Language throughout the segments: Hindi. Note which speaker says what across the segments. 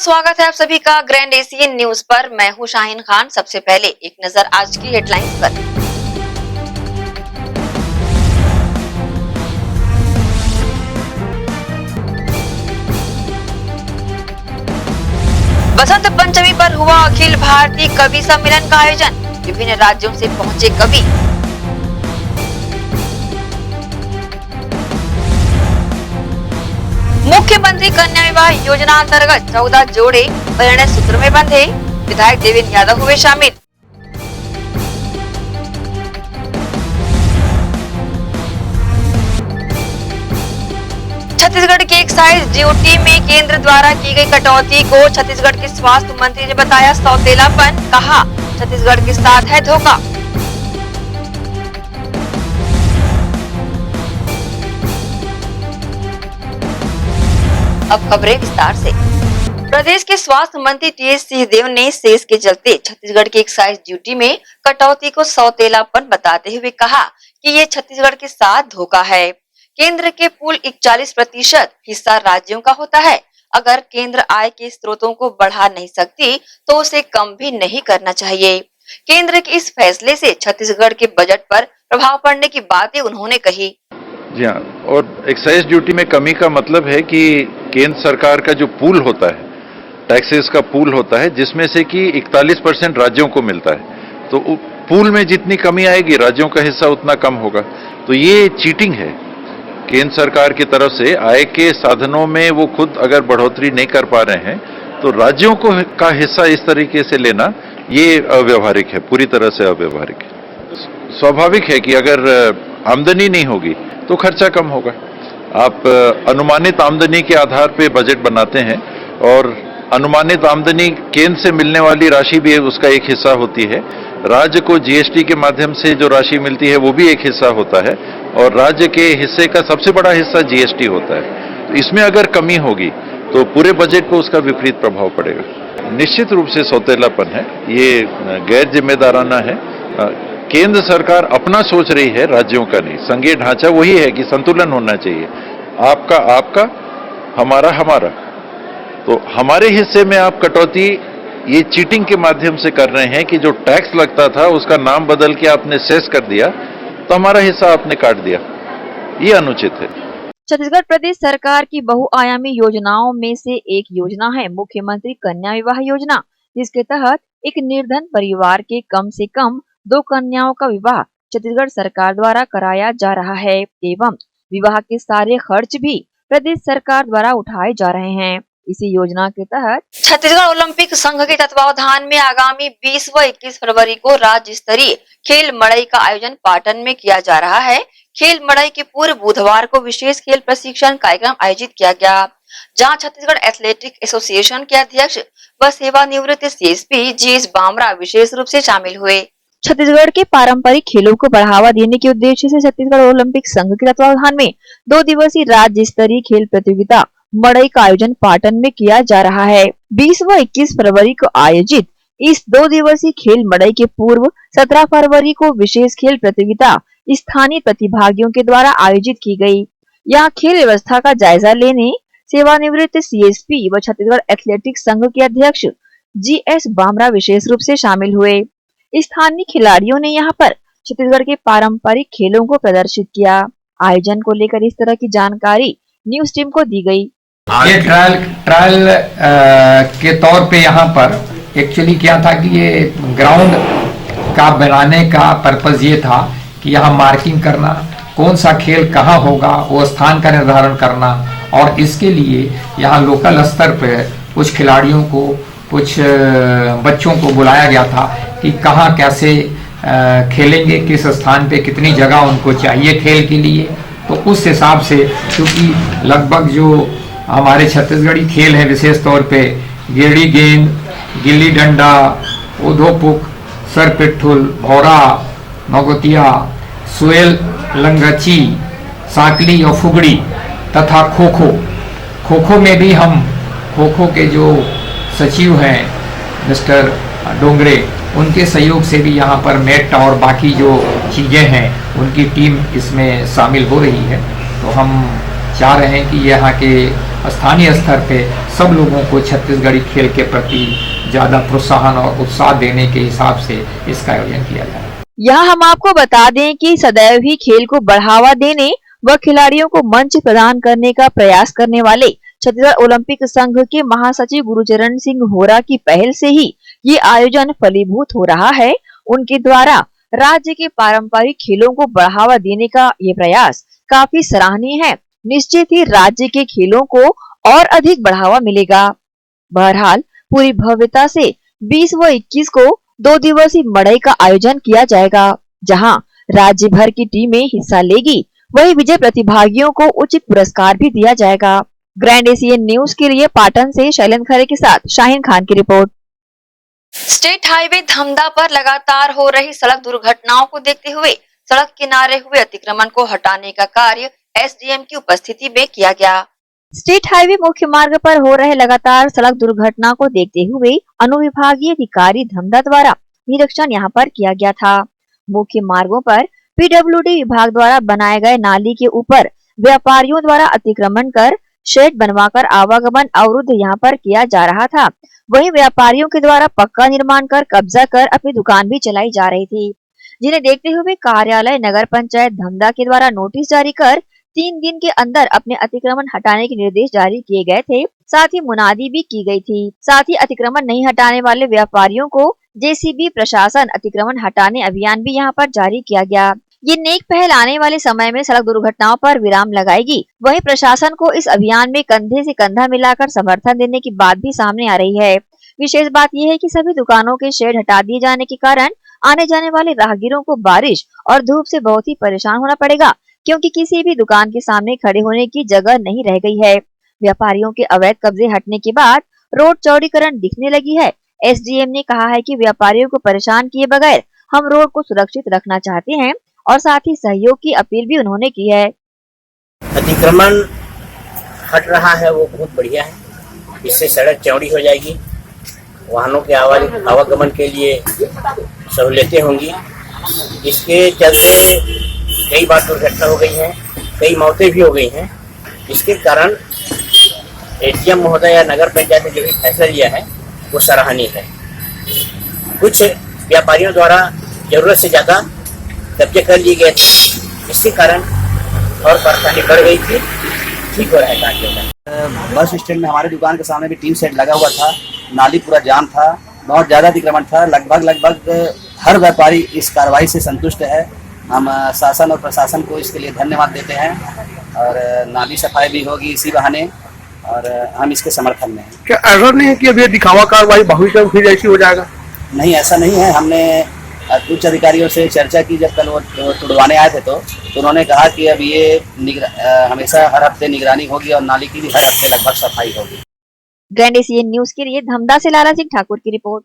Speaker 1: स्वागत है आप सभी का ग्रैंड एशियन न्यूज पर। मैं हूं शाहीन खान। सबसे पहले एक नजर आज की हेडलाइंस पर। बसंत पंचमी पर हुआ अखिल भारतीय कवि सम्मेलन का आयोजन। विभिन्न राज्यों से पहुंचे कवि। मुख्यमंत्री कन्या विवाह योजना अंतर्गत 14 जोड़े परिणय सूत्र में बंधे। विधायक देवेंद्र यादव हुए शामिल। छत्तीसगढ़ के एक्साइज ड्यूटी में केंद्र द्वारा की गई कटौती को छत्तीसगढ़ के स्वास्थ्य मंत्री ने बताया सौतेलापन। कहा छत्तीसगढ़ के साथ है धोखा। अब खबरें विस्तार से। प्रदेश के स्वास्थ्य मंत्री टीएस सिंहदेव ने सेस के चलते छत्तीसगढ़ की एक्साइज ड्यूटी में कटौती को सौतेलापन बताते हुए कहा कि ये छत्तीसगढ़ के साथ धोखा है। केंद्र के कुल 41% हिस्सा राज्यों का होता है। अगर केंद्र आय के स्रोतों को बढ़ा नहीं सकती तो उसे कम भी नहीं करना चाहिए। केंद्र के इस फैसले से छत्तीसगढ़ के बजट पर प्रभाव पड़ने की बातें उन्होंने कही।
Speaker 2: जी हाँ, और एक्साइज ड्यूटी में कमी का मतलब है कि केंद्र सरकार का जो पूल होता है, टैक्सेस का पूल होता है, जिसमें से कि 41% राज्यों को मिलता है, तो पूल में जितनी कमी आएगी राज्यों का हिस्सा उतना कम होगा। तो ये चीटिंग है केंद्र सरकार की तरफ से। आय के साधनों में वो खुद अगर बढ़ोतरी नहीं कर पा रहे हैं तो राज्यों को का हिस्सा इस तरीके से लेना ये अव्यवहारिक है, पूरी तरह से अव्यवहारिक है। स्वाभाविक है कि अगर आमदनी नहीं होगी तो खर्चा कम होगा। आप अनुमानित आमदनी के आधार पे बजट बनाते हैं और अनुमानित आमदनी केंद्र से मिलने वाली राशि भी उसका एक हिस्सा होती है। राज्य को जीएसटी के माध्यम से जो राशि मिलती है वो भी एक हिस्सा होता है और राज्य के हिस्से का सबसे बड़ा हिस्सा जीएसटी होता है। तो इसमें अगर कमी होगी तो पूरे बजट पर उसका विपरीत प्रभाव पड़ेगा। निश्चित रूप से सौतेलापन है, ये गैर जिम्मेदाराना है। केंद्र सरकार अपना सोच रही है, राज्यों का नहीं। संघीय ढांचा वही है कि संतुलन होना चाहिए, आपका आपका, हमारा हमारा। तो हमारे हिस्से में आप कटौती ये चीटिंग के माध्यम से कर रहे हैं कि जो टैक्स लगता था उसका नाम बदल के आपने सेस कर दिया, तो हमारा हिस्सा आपने काट दिया, ये अनुचित है।
Speaker 1: छत्तीसगढ़ प्रदेश सरकार की बहुआयामी योजनाओं में से एक योजना है मुख्यमंत्री कन्या विवाह योजना, जिसके तहत एक निर्धन परिवार के कम से कम 2 कन्याओं का विवाह छत्तीसगढ़ सरकार द्वारा कराया जा रहा है एवं विवाह के सारे खर्च भी प्रदेश सरकार द्वारा उठाए जा रहे हैं। इसी योजना के तहत छत्तीसगढ़ ओलंपिक संघ के तत्वावधान में आगामी 20 व 21 फरवरी को राज्य स्तरीय खेल मड़ई का आयोजन पाटन में किया जा रहा है। खेल मड़ई के पूर्व बुधवार को विशेष खेल प्रशिक्षण कार्यक्रम आयोजित किया गया, जहां छत्तीसगढ़ एथलेटिक एसोसिएशन के अध्यक्ष व सेवानिवृत्त सीएसपी जीएस बामरा विशेष रूप से शामिल हुए। छत्तीसगढ़ के पारंपरिक खेलों को बढ़ावा देने के उद्देश्य से छत्तीसगढ़ ओलंपिक संघ के तत्वावधान में 2 दिवसीय राज्य स्तरीय खेल प्रतियोगिता मड़ई का आयोजन पाटन में किया जा रहा है। 20 व 21 फरवरी को आयोजित इस 2 दिवसीय खेल मड़ई के पूर्व 17 फरवरी को विशेष खेल प्रतियोगिता स्थानीय प्रतिभागियों के द्वारा आयोजित की गई। यहाँ खेल व्यवस्था का जायजा लेने सेवानिवृत्त सीएसपी व छत्तीसगढ़ एथलेटिक्स संघ के अध्यक्ष जीएस बामरा विशेष रूप से शामिल हुए। स्थानीय खिलाड़ियों ने यहाँ पर छत्तीसगढ़ के पारंपरिक खेलों को प्रदर्शित किया। आयोजन को लेकर इस तरह की जानकारी न्यूज टीम को दी गई।
Speaker 3: ये ट्रायल के तौर पे यहाँ पर एक्चुअली क्या था कि ये ग्राउंड का बनाने का पर्पज ये था कि यहाँ मार्किंग करना, कौन सा खेल कहाँ होगा वो स्थान का निर्धारण करना, और इसके लिए यहाँ लोकल स्तर पे कुछ खिलाड़ियों को, कुछ बच्चों को बुलाया गया था कि कहाँ कैसे खेलेंगे, किस स्थान पे कितनी जगह उनको चाहिए खेल के लिए। तो उस हिसाब से क्योंकि लगभग जो हमारे छत्तीसगढ़ी खेल है विशेष तौर पे गेड़ी गेंद, गिल्ली डंडा, उधोपुक, सरपिट्ठुल, भौरा, नगोतिया, सुएल, लंगची, साकली और फुगड़ी तथा खो खो। खो खो में भी हम खो खो के जो सचिव हैं मिस्टर डोंगरे, उनके सहयोग से भी यहाँ पर नेट और बाकी जो चीज़ें हैं उनकी टीम इसमें शामिल हो रही है। तो हम चाह रहे हैं कि यहाँ के स्थानीय स्तर पे सब लोगों को छत्तीसगढ़ी खेल के प्रति ज़्यादा प्रोत्साहन और उत्साह देने के हिसाब से इसका आयोजन किया जा रहा है।
Speaker 1: यहाँ हम आपको बता दें कि सदैव ही खेल को बढ़ावा देने व खिलाड़ियों को मंच प्रदान करने का प्रयास करने वाले छत्तीसगढ़ ओलंपिक संघ के महासचिव गुरुचरण सिंह होरा की पहल से ही ये आयोजन फलीभूत हो रहा है। उनके द्वारा राज्य के पारंपरिक खेलों को बढ़ावा देने का ये प्रयास काफी सराहनीय है। निश्चित ही राज्य के खेलों को और अधिक बढ़ावा मिलेगा। बहरहाल पूरी भव्यता से 20 व 21 को 2 दिवसीय मड़ई का आयोजन किया जाएगा, जहां राज्य भर की टीमें हिस्सा लेगी। वही विजय प्रतिभागियों को उचित पुरस्कार भी दिया जाएगा। ग्रैंड एशियन न्यूज के लिए पाटन से शैलेंद्र खरे के साथ शाहीन खान की रिपोर्ट। स्टेट हाईवे धमदा पर लगातार हो रही सड़क दुर्घटनाओं को देखते हुए सड़क किनारे हुए अतिक्रमण को हटाने का कार्य एसडीएम की उपस्थिति में किया गया। स्टेट हाईवे मुख्य मार्ग पर हो रहे लगातार सड़क दुर्घटना को देखते हुए अनुविभागीय अधिकारी धमदा द्वारा निरीक्षण यहां पर किया गया था। मुख्य मार्गों पर पीडब्ल्यूडी विभाग द्वारा बनाए गए नाली के ऊपर व्यापारियों द्वारा अतिक्रमण कर शेड बनवाकर आवागमन अवरुद्ध यहां पर किया जा रहा था। वहीं व्यापारियों के द्वारा पक्का निर्माण कर कब्जा कर अपनी दुकान भी चलाई जा रही थी, जिन्हें देखते हुए कार्यालय नगर पंचायत धमदा के द्वारा नोटिस जारी कर 3 दिन के अंदर अपने अतिक्रमण हटाने के निर्देश जारी किए गए थे। साथ ही मुनादी भी की गई थी। साथ ही अतिक्रमण नहीं हटाने वाले व्यापारियों को जेसीबी प्रशासन अतिक्रमण हटाने अभियान भी यहाँ पर जारी किया गया। ये नेक पहल आने वाले समय में सड़क दुर्घटनाओं पर विराम लगाएगी। वहीं प्रशासन को इस अभियान में कंधे से कंधा मिलाकर समर्थन देने की बात भी सामने आ रही है। विशेष बात यह है कि सभी दुकानों के शेड हटा दिए जाने के कारण आने जाने वाले राहगीरों को बारिश और धूप से बहुत ही परेशान होना पड़ेगा, क्योंकि किसी भी दुकान के सामने खड़े होने की जगह नहीं रह गई है। व्यापारियों के अवैध कब्जे हटने के बाद रोड चौड़ीकरण दिखने लगी है। एसडीएम ने कहा है कि व्यापारियों को परेशान किए बगैर हम रोड को सुरक्षित रखना चाहते हैं और साथ ही सहयोग की अपील भी उन्होंने की है।
Speaker 4: अतिक्रमण हट रहा है, वो बहुत बढ़िया है। इससे सड़क चौड़ी हो जाएगी, वाहनों के आवागमन के लिए सहूलियतें होंगी। इसके चलते कई बार दुर्घटना हो गई है, कई मौतें भी हो गई हैं। इसके कारण एसडीएम महोदय या नगर पंचायत ने जो भी फैसला लिया है वो सराहनीय है। कुछ व्यापारियों द्वारा जरूरत से ज्यादा कब्जे कर लिए गए थे, इसके कारण और परेशानी बढ़ गई थी। ठीक हो रहा है कार्यों का।
Speaker 5: बस स्टैंड में हमारे दुकान के सामने भी टीन सेट लगा हुआ था, नाली पूरा जाम था, बहुत ज़्यादा अतिक्रमण था। लगभग हर व्यापारी इस कार्रवाई से संतुष्ट है। हम शासन और प्रशासन को इसके लिए धन्यवाद देते हैं और नाली सफाई भी होगी इसी बहाने और हम इसके समर्थन में हैं।
Speaker 6: क्या ऐसा नहीं है कि अब ये दिखावा कार्रवाई भविष्य में फिर ऐसी हो जाएगा?
Speaker 5: नहीं, ऐसा नहीं है। हमने उच्च अधिकारियों से चर्चा की जब कल वो तुड़वाने आए थे तो उन्होंने कहा कि अब ये हमेशा हर हफ्ते निगरानी होगी और नाली की भी हर हफ्ते लगभग सफाई होगी।
Speaker 1: ग्रैंड एशियन न्यूज के लिए धमदा से लाला सिंह ठाकुर की रिपोर्ट।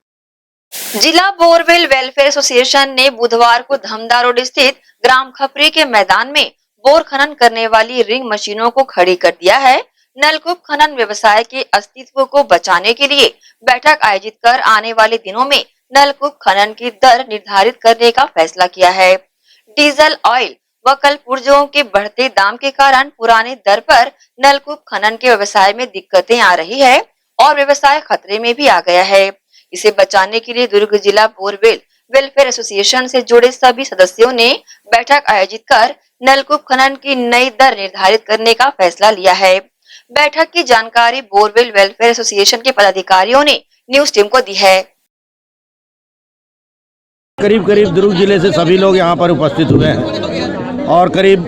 Speaker 1: जिला बोरवेल वेलफेयर एसोसिएशन ने बुधवार को धमदा रोड स्थित ग्राम खपरी के मैदान में बोर खनन करने वाली रिंग मशीनों को खड़ी कर दिया है। नलकूप खनन व्यवसाय के अस्तित्व को बचाने के लिए बैठक आयोजित कर आने वाले दिनों में नलकूप खनन की दर निर्धारित करने का फैसला किया है। डीजल, ऑयल व कल पुर्जों के बढ़ते दाम के कारण पुराने दर पर नलकूप खनन के व्यवसाय में दिक्कतें आ रही है और व्यवसाय खतरे में भी आ गया है। इसे बचाने के लिए दुर्ग जिला बोरवेल वेलफेयर एसोसिएशन से जुड़े सभी सदस्यों ने बैठक आयोजित कर नलकूप खनन की नई दर निर्धारित करने का फैसला लिया है। बैठक की जानकारी बोरवेल वेलफेयर एसोसिएशन के पदाधिकारियों ने न्यूज टीम को दी है।
Speaker 7: करीब दुर्ग जिले से सभी लोग यहाँ पर उपस्थित हुए हैं और करीब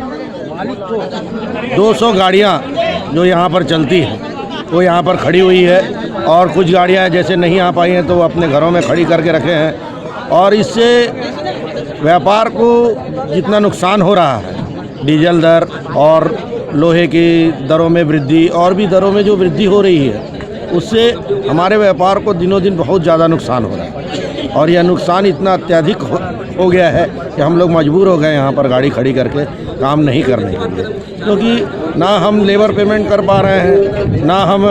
Speaker 7: 200 गाड़ियाँ जो यहाँ पर चलती हैं वो यहाँ पर खड़ी हुई है और कुछ गाड़ियाँ जैसे नहीं आ पाई हैं तो वो अपने घरों में खड़ी करके रखे हैं और इससे व्यापार को जितना नुकसान हो रहा है, डीजल दर और लोहे की दरों में वृद्धि और भी दरों में जो वृद्धि हो रही है उससे हमारे व्यापार को दिनों दिन बहुत ज़्यादा नुकसान हो रहा है और यह नुकसान इतना अत्यधिक हो गया है कि हम लोग मजबूर हो गए यहाँ पर गाड़ी खड़ी करके काम नहीं करने के लिए, क्योंकि ना हम लेबर पेमेंट कर पा रहे हैं, ना हम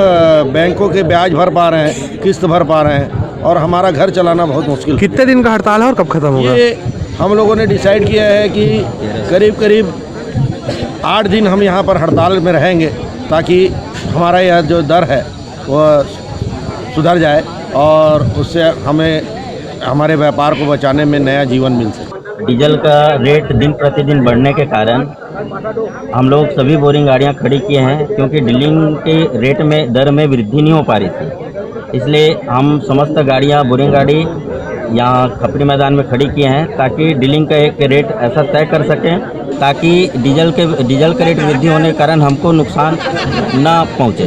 Speaker 7: बैंकों के ब्याज भर पा रहे हैं, किस्त भर पा रहे हैं और हमारा घर चलाना बहुत मुश्किल।
Speaker 6: कितने दिन का हड़ताल है और कब खत्म होगा?
Speaker 7: ये हम लोगों ने डिसाइड किया है कि करीब 8 दिन हम यहाँ पर हड़ताल में रहेंगे ताकि हमारा यह जो दर है वह सुधर जाए और उससे हमें हमारे व्यापार को बचाने में नया जीवन मिल सके।
Speaker 8: डीजल का रेट दिन प्रतिदिन बढ़ने के कारण हम लोग सभी बोरिंग गाड़ियां खड़ी किए हैं, क्योंकि डीलिंग के रेट में दर में वृद्धि नहीं हो पा रही थी। इसलिए हम समस्त गाड़ियां बोरिंग गाड़ी यहाँ खपरी मैदान में खड़ी किए हैं, ताकि डीलिंग का एक रेट ऐसा तय कर सकें ताकि डीजल का रेट वृद्धि होने के कारण हमको नुकसान ना पहुँचे।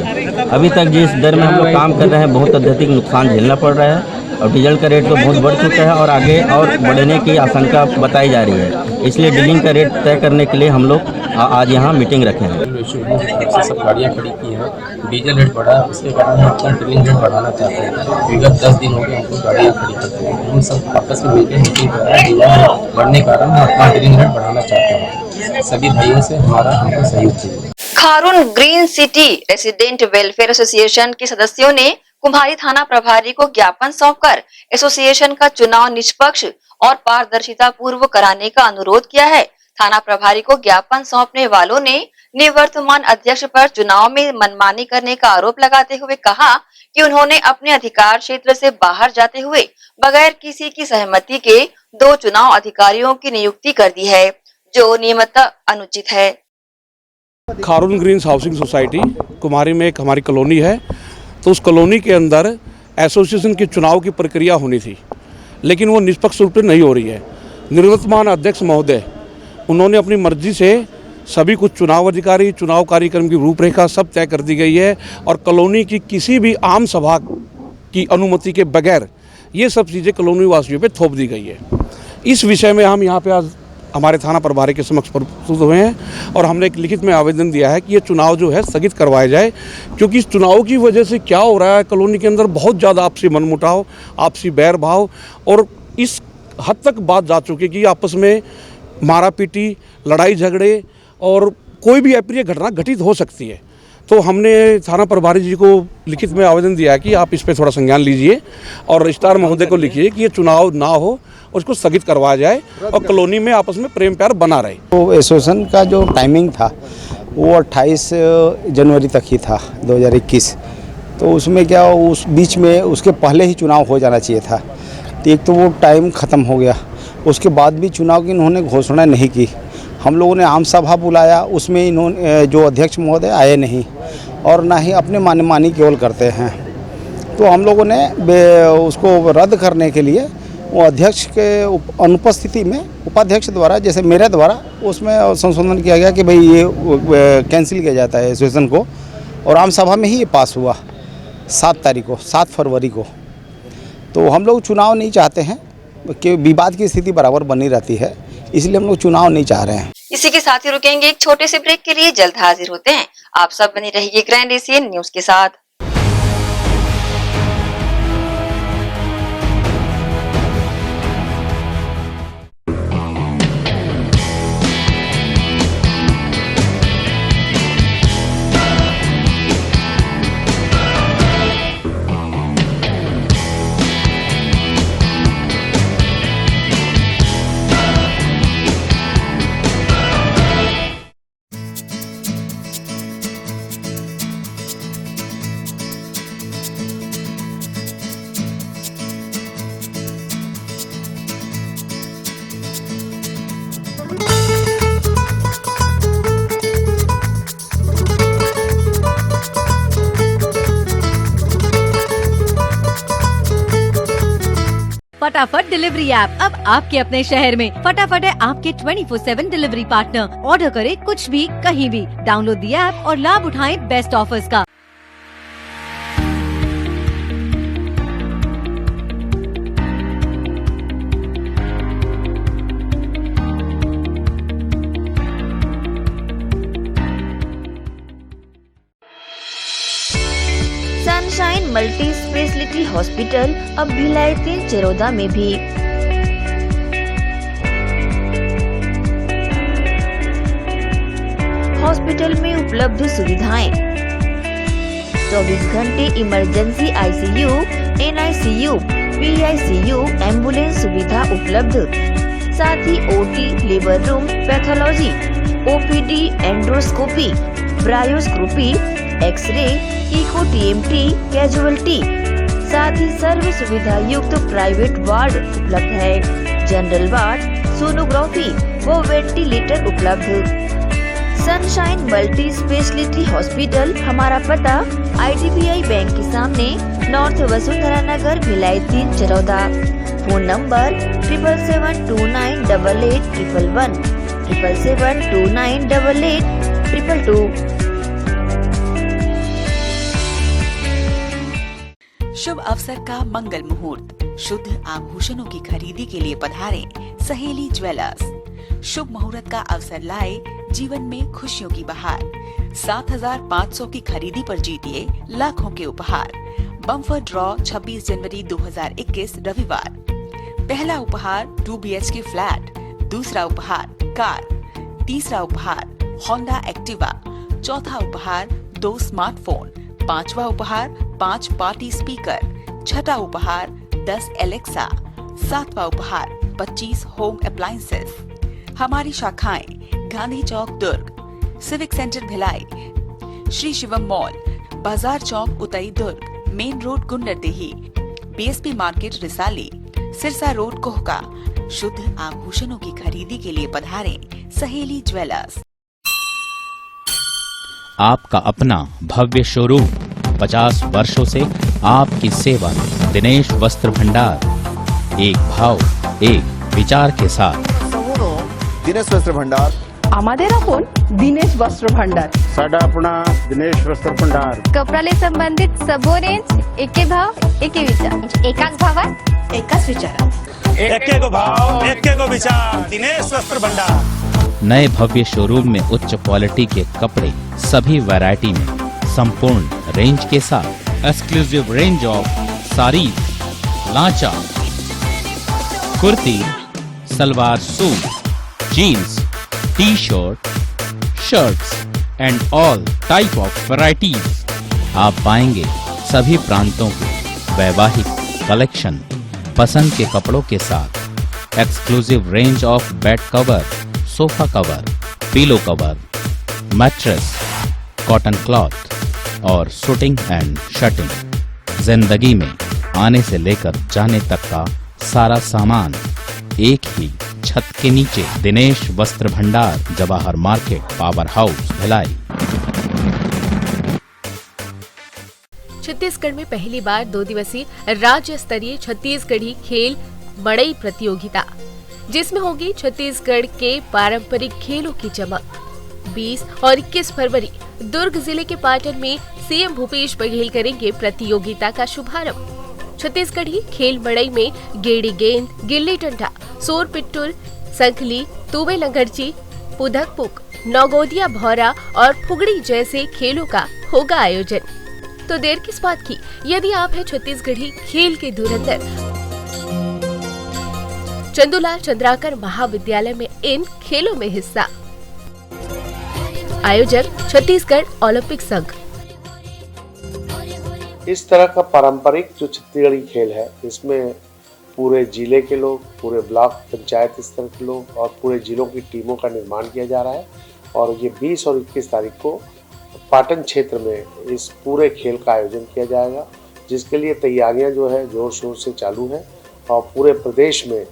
Speaker 8: अभी तक जिस दर में हम लोग काम कर रहे हैं बहुत अत्यधिक नुकसान झेलना पड़ रहा है और डीजल का रेट तो बहुत बढ़ चुका है और आगे और बढ़ने की आशंका बताई जा रही है। इसलिए डीलिंग का रेट तय करने के लिए हम लोग आज यहाँ मीटिंग रखे हैं।
Speaker 9: सब गाड़ियाँ खड़ी की हैं, डीजल रेट बढ़ा, उसके कारण हम अपना डीलिंग रेट बढ़ाना चाहते हैं। विगत 10 दिन हो गए हमको गाड़ियाँ खड़ी करते हैं, हम सब आपस में मिलकर मीटिंग कर रहे हैं। डीजल रेट बढ़ने के कारण हम अपना डीलिंग रेट बढ़ाना चाहते हैं। सभी भाइयों से हमको सहयोग चाहिए।
Speaker 1: Kharun green city resident welfare association के सदस्यों ने कुम्हारी थाना प्रभारी को ज्ञापन सौंपकर एसोसिएशन का चुनाव निष्पक्ष और पारदर्शिता पूर्व कराने का अनुरोध किया है। थाना प्रभारी को ज्ञापन सौंपने वालों ने निवर्तमान अध्यक्ष पर चुनाव में मनमानी करने का आरोप लगाते हुए कहा कि उन्होंने अपने अधिकार क्षेत्र से बाहर जाते हुए बगैर किसी की सहमति के 2 चुनाव अधिकारियों की नियुक्ति कर दी है, जो नियमतः अनुचित है।
Speaker 6: खारून ग्रीन हाउसिंग सोसाइटी कुमारी में एक हमारी कॉलोनी है, तो उस कॉलोनी के अंदर एसोसिएशन के चुनाव की प्रक्रिया होनी थी, लेकिन वो निष्पक्ष रूप से नहीं हो रही है। निवर्तमान अध्यक्ष महोदय उन्होंने अपनी मर्जी से सभी कुछ चुनाव अधिकारी, चुनाव कार्यक्रम की रूपरेखा सब तय कर दी गई है और कॉलोनी की किसी भी आम सभा की अनुमति के बगैर ये सब चीज़ें कॉलोनी वासियों पे थोप दी गई है। इस विषय में हम यहाँ पे आज हमारे थाना प्रभारी के समक्ष प्रस्तुत हुए हैं और हमने एक लिखित में आवेदन दिया है कि ये चुनाव जो है स्थगित करवाया जाए, क्योंकि इस चुनाव की वजह से क्या हो रहा है, कॉलोनी के अंदर बहुत ज़्यादा आपसी मनमुटाव, आपसी बैर भाव और इस हद तक बात जा चुकी है कि आपस में मारा पीटी, लड़ाई झगड़े और कोई भी अप्रिय घटना घटित हो सकती है। तो हमने थाना प्रभारी जी को लिखित में आवेदन दिया है कि आप इस पर थोड़ा संज्ञान लीजिए और रजिस्ट्रार महोदय को लिखिए कि ये चुनाव ना हो और उसको स्थगित करवाया जाए और कॉलोनी में आपस में प्रेम प्यार बना रहे।
Speaker 10: तो एसोसिएशन का जो टाइमिंग था वो 28 जनवरी तक ही था 2021, तो उसमें क्या उस बीच में उसके पहले ही चुनाव हो जाना चाहिए था। तो एक तो वो टाइम ख़त्म हो गया, उसके बाद भी चुनाव की इन्होंने घोषणा नहीं की। हम लोगों ने आम सभा बुलाया, उसमें इन्होंने जो अध्यक्ष महोदय आए नहीं और ना ही अपने मानी केवल करते हैं। तो हम लोगों ने उसको रद्द करने के लिए वो अध्यक्ष के अनुपस्थिति में उपाध्यक्ष द्वारा, जैसे मेरे द्वारा, उसमें संशोधन किया गया कि भाई ये कैंसिल किया जाता है एसोसिएशन को, और आम सभा में ही ये पास हुआ 7 फरवरी को। तो हम लोग चुनाव नहीं चाहते हैं कि विवाद की स्थिति बराबर बनी रहती है, इसलिए हम लोग चुनाव नहीं चाह रहे हैं।
Speaker 1: इसी के साथ ही रुकेंगे एक छोटे से ब्रेक के लिए, जल्द हाजिर होते हैं। आप सब बने रहिए ग्रैंड एशियन न्यूज के साथ।
Speaker 11: फटाफट डिलीवरी ऐप अब आपके अपने शहर में। फटाफट है आपके 24/7 डिलीवरी पार्टनर। ऑर्डर करें कुछ भी कहीं भी। डाउनलोड दी ऐप और लाभ उठाएं बेस्ट ऑफर्स का।
Speaker 1: सनशाइन मल्टी स्पेशलिटी हॉस्पिटल अब भिलाई 3 चरोदा में भी। हॉस्पिटल में उपलब्ध सुविधाएं 24 घंटे emergency ICU, NICU, PICU, ambulance सुविधा उपलब्ध, साथ ही OT, labour room, pathology, OPD, endoscopy, bronchoscopy, x ray, echo TMT, casualty, साथ ही सर्व सुविधा युक्त प्राइवेट वार्ड उपलब्ध है। जनरल वार्ड, सोनोग्राफी व वेंटिलेटर उपलब्ध। सनशाइन मल्टी स्पेशलिटी हॉस्पिटल, हमारा पता IDBI बैंक के सामने, north Vasundhara Nagar, Bhilai 3 Charoda. Phone number 7772988811, 7772988822।
Speaker 12: शुभ अवसर का मंगल मुहूर्त, शुद्ध आभूषणों की खरीदी के लिए पधारें सहेली ज्वेलर्स। शुभ मुहूर्त का अवसर लाए जीवन में खुशियों की बहार। 7,500 की खरीदी पर जीतिए लाखों के उपहार। बम्पर ड्रॉ 26 जनवरी 2021 रविवार। पहला उपहार 2 BHK फ्लैट, दूसरा उपहार कार, तीसरा उपहार होंडा एक्टिवा, चौथा उपहार 2 स्मार्टफोन, पांचवा उपहार 5 पार्टी स्पीकर, छठा उपहार 10 एलेक्सा, सातवां उपहार 25 होम अप्लायंसेस। हमारी शाखाएं Gandhi Chowk Durg, civic centre Bhilai, Shri Shivam mall, Bazar Chowk Utai Durg, main road Gunderdehi, BSP market Risali, Sirsa road Kohka. शुद्ध आभूषणों की खरीदी के लिए पधारें सहेली ज्वेलर्स।
Speaker 13: आपका अपना भव्य शोरूम, 50 वर्षों से आपकी सेवा। दिनेश वस्त्र भंडार, एक भाव एक विचार के साथ।
Speaker 14: दिनेश वस्त्र भंडार,
Speaker 15: আমাদের আপন दिनेश वस्त्र भंडार,
Speaker 14: साडा अपना दिनेश वस्त्र भंडार।
Speaker 16: कपडाले संबंधित सबो रेंज, एके भाव एके विचार, एकाच भावात एकाच विचारात,
Speaker 17: एके को भाव एके को विचार। दिनेश वस्त्र भंडार।
Speaker 13: नए भव्य शोरूम में उच्च क्वालिटी के कपड़े सभी वैरायटी में, संपूर्ण रेंज के साथ। Exclusive range of saris, lancha, kurti, salwar suit, jeans, T shirt, shirts and all type of varieties. आप पाएंगे सभी प्रांतों के वैवाहिक कलेक्शन पसंद के कपड़ों के साथ। Exclusive range of bed cover, sofa cover, pillow cover, mattress, cotton cloth और शूटिंग एंड शर्टिंग। जिंदगी में आने से लेकर जाने तक का सारा सामान एक ही छत के नीचे। दिनेश वस्त्र भंडार, Jawahar market, power house, Bhilai.
Speaker 18: Chhattisgarh में पहली बार 2 दिवसीय राज्य स्तरीय छत्तीसगढ़ी खेल मड़ई प्रतियोगिता, जिसमें होगी छत्तीसगढ़ के पारंपरिक खेलों की चमक। 20 और 21 फरवरी दुर्ग जिले के पाटन में CM भूपेश बघेल करेंगे प्रतियोगिता का शुभारंभ। छत्तीसगढ़ी खेल मड़ई में गेड़ी गेंद, गिल्ली डंडा, सोर पिट्टुल, संखली, तूबे लंगड़ची, पुधकपुक, नौगोदिया भौरा और फुगड़ी जैसे खेलों का होगा आयोजन। तो देर किस बात की, यदि आप है छत्तीसगढ़ी खेल के धुरंधर, चंदूलाल चंद्राकर महाविद्यालय में इन खेलों में हिस्सा। आयोजक छत्तीसगढ़ ओलंपिक संघ।
Speaker 19: इस तरह का पारंपरिक जो छत्तीसगढ़ी खेल है, इसमें पूरे जिले के लोग, पूरे ब्लॉक पंचायत स्तर के लोग और पूरे जिलों की टीमों का निर्माण किया जा रहा है। और ये 20 और 21 तारीख को पाटन क्षेत्र में इस पूरे खेल का आयोजन किया जाएगा, जिसके लिए तैयारियां जो है जोर शोर से चालू है और पूरे प्रदेश में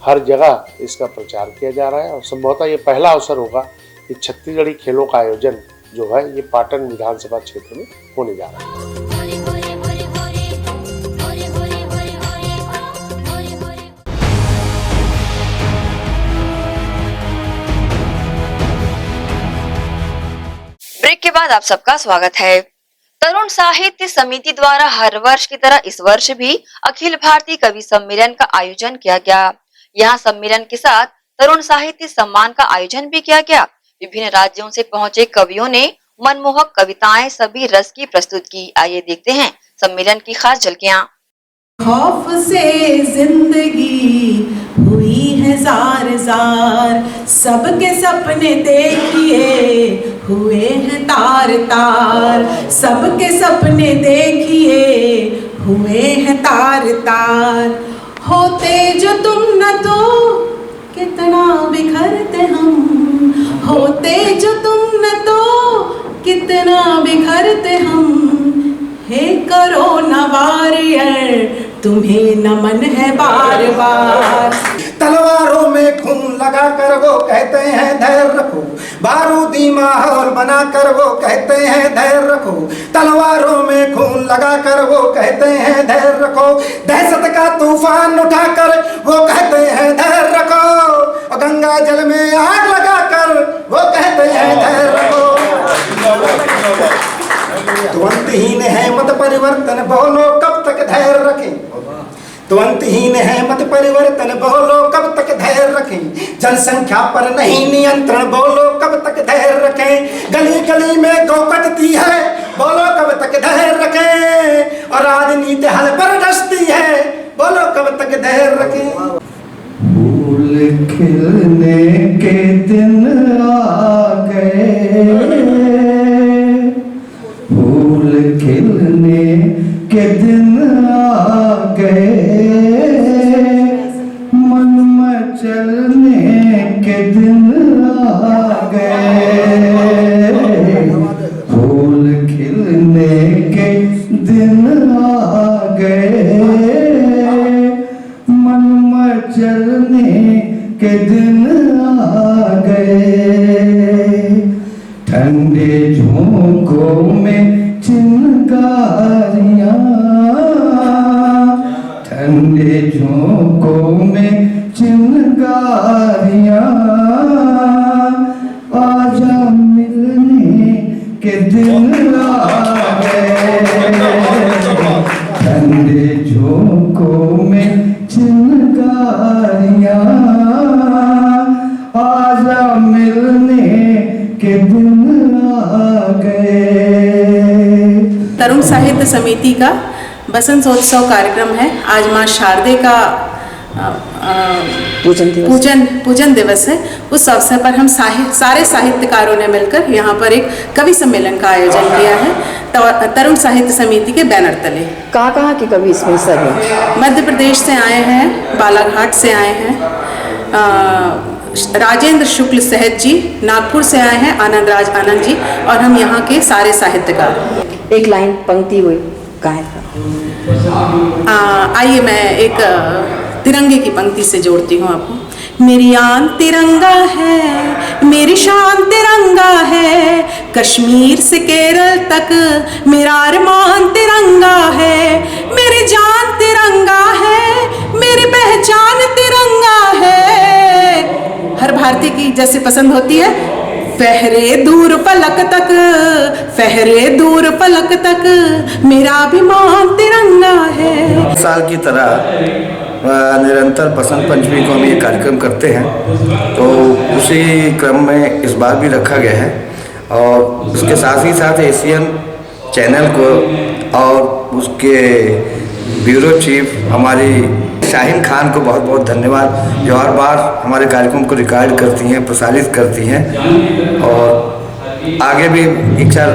Speaker 19: हर जगह इसका प्रचार किया जा रहा है। और संभवतः ये पहला अवसर होगा कि छत्तीसगढ़ी खेलों का आयोजन जो है ये पाटन विधानसभा क्षेत्र में होने जा रहा है।
Speaker 1: ब्रेक के बाद आप सबका स्वागत है। तरुण साहित्य समिति द्वारा हर वर्ष की तरह इस वर्ष भी अखिल भारतीय कवि सम्मेलन का आयोजन किया गया। यहाँ सम्मेलन के साथ तरुण साहित्य सम्मान का आयोजन भी किया गया। विभिन्न राज्यों से पहुंचे कवियों ने मनमोहक कविताएं सभी रस की प्रस्तुत की। आइए देखते हैं सम्मेलन की खास झलकियां।
Speaker 20: खौफ से जिंदगी हुई है जार जार, सबके सपने देखिए हुए हैं तार तार, सबके सपने देखिए हुए हैं तार तार। होते जो तुम न तो कितना बिखरते हम, होते जो तुम न तो कितना बिखरते करो न वॉरियर, तुम्हें नमन है बार बार।
Speaker 21: तलवारों में खून लगा कर वो कहते हैं धैर्य रखो, बारूदी माहौल बना कर वो कहते हैं धैर्य रखो। तलवारों में खून लगा कर वो कहते हैं धैर्य रखो, दहशत का तूफान उठा कर वो कहते हैं धैर्य रखो, और गंगा जल में आग लगा कर वो कहते हैं धैर्य रखो। तुरंतहीन है मत परिवर्तन बोलो कब तक धैर्य रखें, तुरंतहीन है मत परिवर्तन बोलो कब तक धैर्य रखें, जनसंख्या पर नहीं नियंत्रण बोलो कब तक धैर्य रखें, गली गली में गौ कटती है बोलो कब तक धैर्य रखें, और राजनीति हल पर डसती है बोलो कब तक धैर्य रखें। फूल खिलने के दिन आ गए, फूल खिलने के दिन आ गए, मन मचलने के दिन आ गए, फूल खिलने के दिन आ गए, मन मचलने के दिन आ गए, ठंडे झोंकों में चिंगारियां, ठंडे झोंकों में चिंगारियां, आजा मिलने के दिन आ गए, ठंडे झोंकों में चिंगारियां, आजा मिलने के दिन आ गए।
Speaker 15: तरुण साहित्य समिति का बसंतोत्सव कार्यक्रम है। आज माँ शारदे का पूजन दिवस है। उस अवसर पर हम सारे साहित्यकारों ने मिलकर यहाँ पर एक कवि सम्मेलन का आयोजन किया है तरुण साहित्य समिति के बैनर तले।
Speaker 22: कहाँ के कवि इसमें सर हैं?
Speaker 15: मध्य प्रदेश से आए हैं, बालाघाट से आए हैं, राजेंद्र शुक्ल सहज जी, नागपुर से आए हैं आनंद राज आनंद जी, और हम यहाँ के सारे साहित्यकार।
Speaker 22: एक लाइन पंक्ति हुई गाएं।
Speaker 15: आइए मैं एक तिरंगे की पंक्ति से जोड़ती हूँ आपको। मेरी आन तिरंगा है, मेरी शान तिरंगा है, कश्मीर से केरल तक मेरा अरमान तिरंगा है, मेरी जान तिरंगा है, मेरी पहचान तिरंगा है। हर भारतीय की जैसे पसंद होती है, फहरे दूर फलक तक, फहरे दूर फलक तक मेरा अभिमान तिरंगा है।
Speaker 21: साल की तरह निरंतर बसंत पंचमी को हम ये कार्यक्रम करते हैं, तो उसी क्रम में इस बार भी रखा गया है, और उसके साथ ही साथ एशियन चैनल को और उसके ब्यूरो चीफ हमारी शाहीन खान को बहुत बहुत धन्यवाद, जो हर बार हमारे कार्यक्रम को रिकॉर्ड करती हैं, प्रसारित करती हैं, और आगे भी इच्छा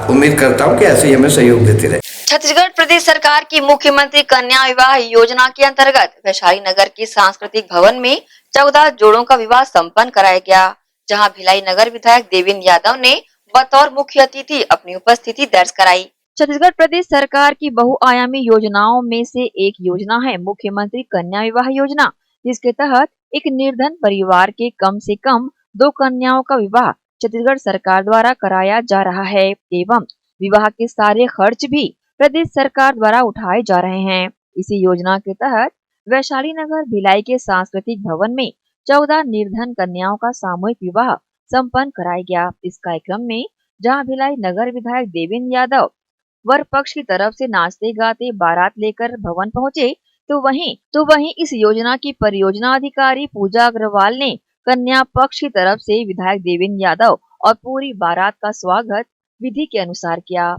Speaker 21: उम्मीद करता हूँ कि ऐसे ही हमें सहयोग देती रहे।
Speaker 1: छत्तीसगढ़ प्रदेश सरकार की मुख्यमंत्री कन्या विवाह योजना के अंतर्गत वैशाली नगर के सांस्कृतिक भवन में 14 जोड़ों का विवाह संपन्न कराया गया, जहां भिलाई नगर विधायक देवेंद्र यादव ने बतौर मुख्य अतिथि अपनी उपस्थिति दर्ज कराई। छत्तीसगढ़ प्रदेश सरकार की बहुआयामी योजनाओं में से एक योजना है मुख्यमंत्री कन्या विवाह योजना, जिसके तहत एक निर्धन परिवार के कम से कम 2 कन्याओं का विवाह छत्तीसगढ़ सरकार द्वारा कराया जा रहा है, एवं विवाह के सारे खर्च भी प्रदेश सरकार द्वारा उठाए जा रहे हैं। इसी योजना के तहत वैशाली नगर भिलाई के सांस्कृतिक भवन में 14 निर्धन कन्याओं का सामूहिक विवाह संपन्न कराया गया। इस कार्यक्रम में जहां भिलाई नगर विधायक देवेंद्र यादव वर पक्ष की तरफ से नाचते गाते बारात लेकर भवन पहुंचे, तो वहीं इस योजना की परियोजना अधिकारी पूजा अग्रवाल ने कन्या पक्ष की तरफ से विधायक देवेंद्र यादव और पूरी बारात का स्वागत विधि के अनुसार किया।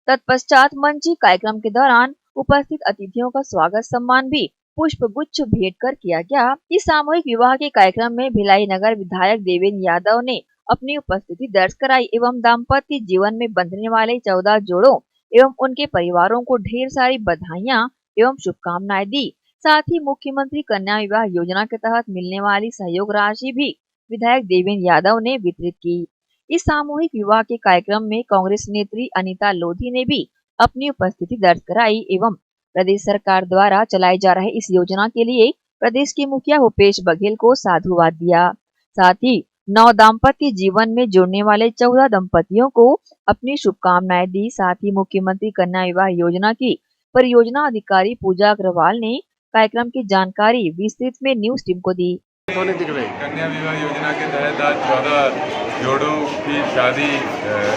Speaker 1: तत्पश्चात मंची कार्यक्रम के दौरान उपस्थित अतिथियों का स्वागत सम्मान भी पुष्प गुच्छ भेंट कर किया गया। इस सामूहिक विवाह के कार्यक्रम में भिलाई नगर विधायक देवेंद्र यादव ने अपनी उपस्थिति दर्ज कराई एवं दाम्पत्य जीवन में बंधने वाले 14 जोड़ों एवं उनके परिवारों को ढेर सारी बधाइयां एवं शुभकामनाएं दी। साथ ही मुख्यमंत्री कन्या विवाह योजना के तहत मिलने वाली सहयोग राशि भी विधायक देवेंद्र यादव ने वितरित की। इस सामूहिक विवाह के कार्यक्रम में कांग्रेस नेत्री अनीता लोधी ने भी अपनी उपस्थिति दर्ज कराई एवं प्रदेश सरकार द्वारा चलाए जा रहे इस योजना के लिए प्रदेश के मुखिया भूपेश बघेल को साधुवाद दिया। साथ ही नव दाम्पत्य जीवन में जुड़ने वाले 14 दंपतियों को अपनी शुभकामनाएं दी। साथ ही मुख्यमंत्री कन्या विवाह योजना की परियोजना अधिकारी पूजा अग्रवाल ने कार्यक्रम की जानकारी विस्तृत में न्यूज टीम को दी।
Speaker 2: कन्या विवाह योजना के तहत आज 14 जोड़ों की शादी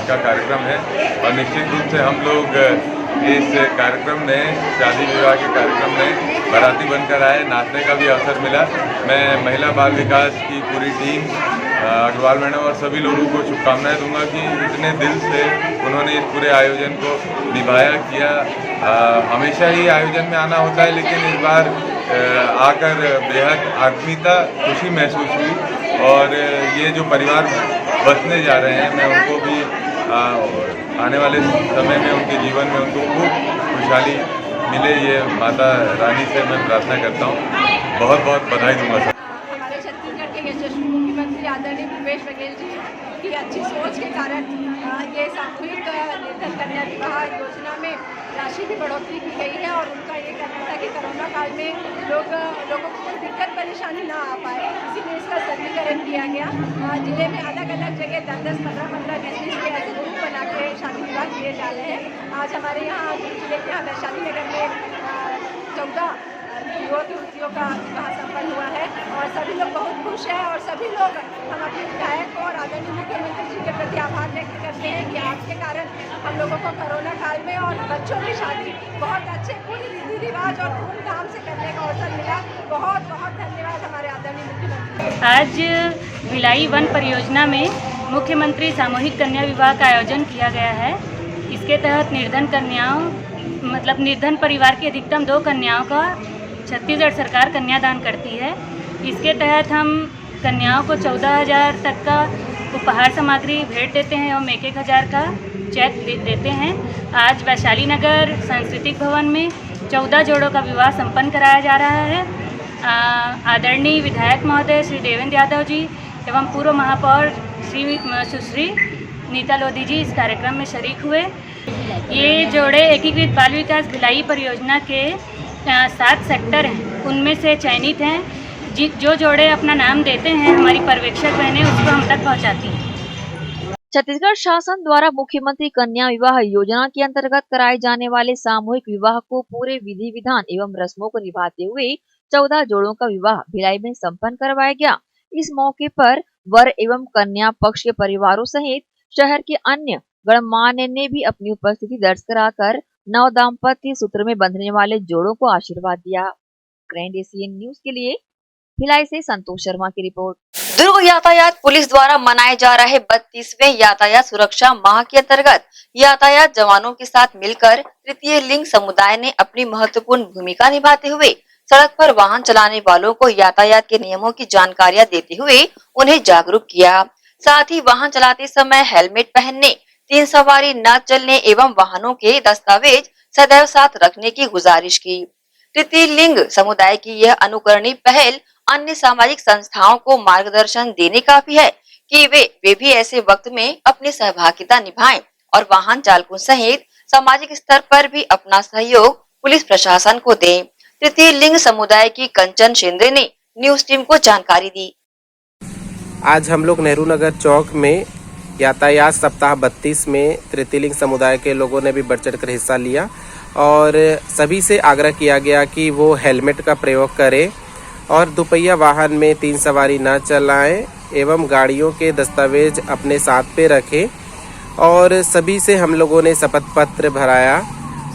Speaker 2: का कार्यक्रम है और निश्चित रूप से हम लोग इस कार्यक्रम में शादी विवाह के कार्यक्रम में बाराती बनकर आए, नाचने का भी अवसर मिला। मैं महिला बाल विकास की पूरी टीम अग्रवाल मैडम और सभी लोगों को शुभकामनाएं दूंगा कि इतने दिल से उन्होंने इस पूरे आयोजन को निभाया किया। हमेशा ही आयोजन में आना होता है लेकिन इस बार आकर बेहद आत्मीयता खुशी महसूस हुई और ये जो परिवार बसने जा रहे हैं मैं उनको भी आने वाले समय में उनके जीवन में उनको खूब खुशहाली मिले, ये माता रानी से मैं प्रार्थना करता हूँ। बहुत बहुत बधाई दूंगा सर।
Speaker 3: हमारे छत्तीसगढ़ के यशस्वी मुख्यमंत्री आदरणीय भूपेश बघेल जी की अच्छी सोच के कारण ये सामूहिक निर्धन कन्या विवाह योजना में राशि की बढ़ोतरी की गई है और उनका ये कहना था कि कोरोना काल में लोगों को कोई दिक्कत परेशानी ना आ पाए, इसीलिए इसका सरलीकरण किया गया। जिले में अलग अलग जगह 10-10, 15-15, 20-20 के ऐसे ग्रुप बना के शादी विवाह किए जा रहे हैं। आज हमारे यहाँ जिले के यहाँ वैशाली नगर में 14 युवतियों का विवाह संपन्न हुआ है और सभी लोग बहुत खुश हैं और सभी लोग हम अपने विधायक और आदरणीय मुख्यमंत्री जी के प्रति आभार व्यक्त करते हैं कि आपके कारण हम लोगों को कोरोना काल में और बच्चों की शादी बहुत अच्छे पूरी रीति रिवाज और धूमधाम से करने का अवसर मिला। बहुत बहुत धन्यवाद हमारे आदरणीय मुख्यमंत्री।
Speaker 23: आज भिलाई वन परियोजना में मुख्यमंत्री सामूहिक कन्या विवाह का आयोजन किया गया है। इसके तहत निर्धन कन्याओं मतलब निर्धन परिवार की अधिकतम 2 कन्याओं का छत्तीसगढ़ सरकार कन्यादान करती है। इसके तहत हम कन्याओं को 14,000 तक का उपहार सामग्री भेंट देते हैं और 1,000 का चेक देते हैं। आज वैशाली नगर सांस्कृतिक भवन में 14 जोड़ों का विवाह संपन्न कराया जा रहा है। आदरणीय विधायक महोदय श्री देवेंद्र यादव जी एवं पूर्व महापौर श्री सुश्री नीता लोधी जी इस कार्यक्रम में शरीक हुए। ये जोड़े एकीकृत बाल विकास भिलाई परियोजना के 7 सेक्टर हैं, उनमें से चयनित हैं। जो जोड़े अपना नाम देते हैं हमारी पर्यवेक्षक बहनें उसको हम तक पहुंचाती हैं।
Speaker 1: छत्तीसगढ़ शासन द्वारा मुख्यमंत्री कन्या विवाह योजना के अंतर्गत कराए जाने वाले सामूहिक विवाह को पूरे विधि विधान एवं रस्मों को निभाते हुए 14 जोड़ों का विवाह भिलाई में संपन्न करवाया गया। इस मौके पर वर एवं कन्या पक्ष के परिवारों सहित शहर के अन्य गणमान्य ने भी अपनी उपस्थिति दर्ज कराकर नव दाम्पत्य सूत्र में बंधने वाले जोड़ों को आशीर्वाद दिया। ग्रैंड एशियन न्यूज के लिए भिलाई से संतोष शर्मा की रिपोर्ट। दुर्ग यातायात पुलिस द्वारा मनाए जा रहे 32वें यातायात सुरक्षा माह के अंतर्गत यातायात जवानों के साथ मिलकर तृतीय लिंग समुदाय ने अपनी महत्वपूर्ण भूमिका निभाते हुए सड़क पर वाहन चलाने वालों को यातायात के नियमों की जानकारियां देते हुए उन्हें जागरूक किया। साथ ही वाहन चलाते समय हेलमेट पहनने, 3 सवारी न चलने एवं वाहनों के दस्तावेज सदैव साथ रखने की गुजारिश की। तृतीय लिंग समुदाय की यह अनुकरणीय पहल अन्य सामाजिक संस्थाओं को मार्गदर्शन देने का भी है कि वे भी ऐसे वक्त में अपनी सहभागिता निभाएं और वाहन चालकों सहित सामाजिक स्तर पर भी अपना सहयोग पुलिस प्रशासन को दें। तृतीय लिंग समुदाय की कंचन शिंदे ने न्यूज टीम को जानकारी दी।
Speaker 24: आज हम लोग नेहरू नगर चौक में यातायात सप्ताह 32 में तृतीय लिंग समुदाय के लोगों ने भी बढ़ चढ़ कर हिस्सा लिया और सभी से आग्रह किया गया कि वो हेलमेट का प्रयोग करें और दुपहिया वाहन में 3 सवारी न चलाएं एवं गाड़ियों के दस्तावेज अपने साथ पे रखें। और सभी से हम लोगों ने शपथ पत्र भराया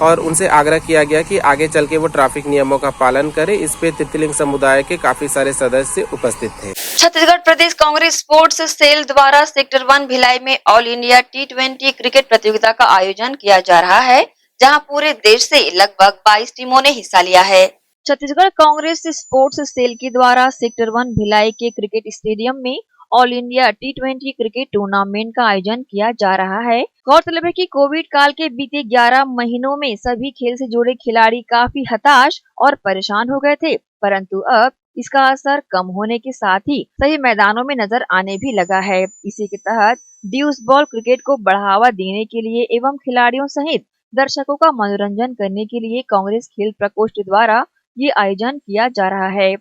Speaker 24: और उनसे आग्रह किया गया कि आगे चल के वो ट्रैफिक नियमों का पालन करें। इस पे तृतीय लिंग समुदाय के काफी सारे सदस्य उपस्थित थे।
Speaker 1: छत्तीसगढ़ प्रदेश कांग्रेस स्पोर्ट्स सेल द्वारा सेक्टर 1 भिलाई में ऑल इंडिया T20 क्रिकेट प्रतियोगिता का आयोजन किया जा रहा है, जहां पूरे देश से लगभग 22 टीमों ने हिस्सा लिया है। छत्तीसगढ़ कांग्रेस स्पोर्ट्स सेल के द्वारा सेक्टर 1 भिलाई के क्रिकेट स्टेडियम में all India T20 cricket tournament का आयोजन किया जा रहा है। गौरतलब है कि कोविड काल के बीते 11 महीनों में सभी खेल से जुड़े खिलाड़ी काफी हताश और परेशान हो गए थे, परंतु अब इसका असर कम होने के साथ ही सही मैदानों में नजर आने भी लगा है। इसी के तहत ड्यूस बॉल क्रिकेट को बढ़ावा देने के लिए एवं खिलाड़ियों सहित दर्शकों का मनोरंजन करने के लिए कांग्रेस खेल प्रकोष्ठ द्वारा ये आयोजन किया जा रहा है।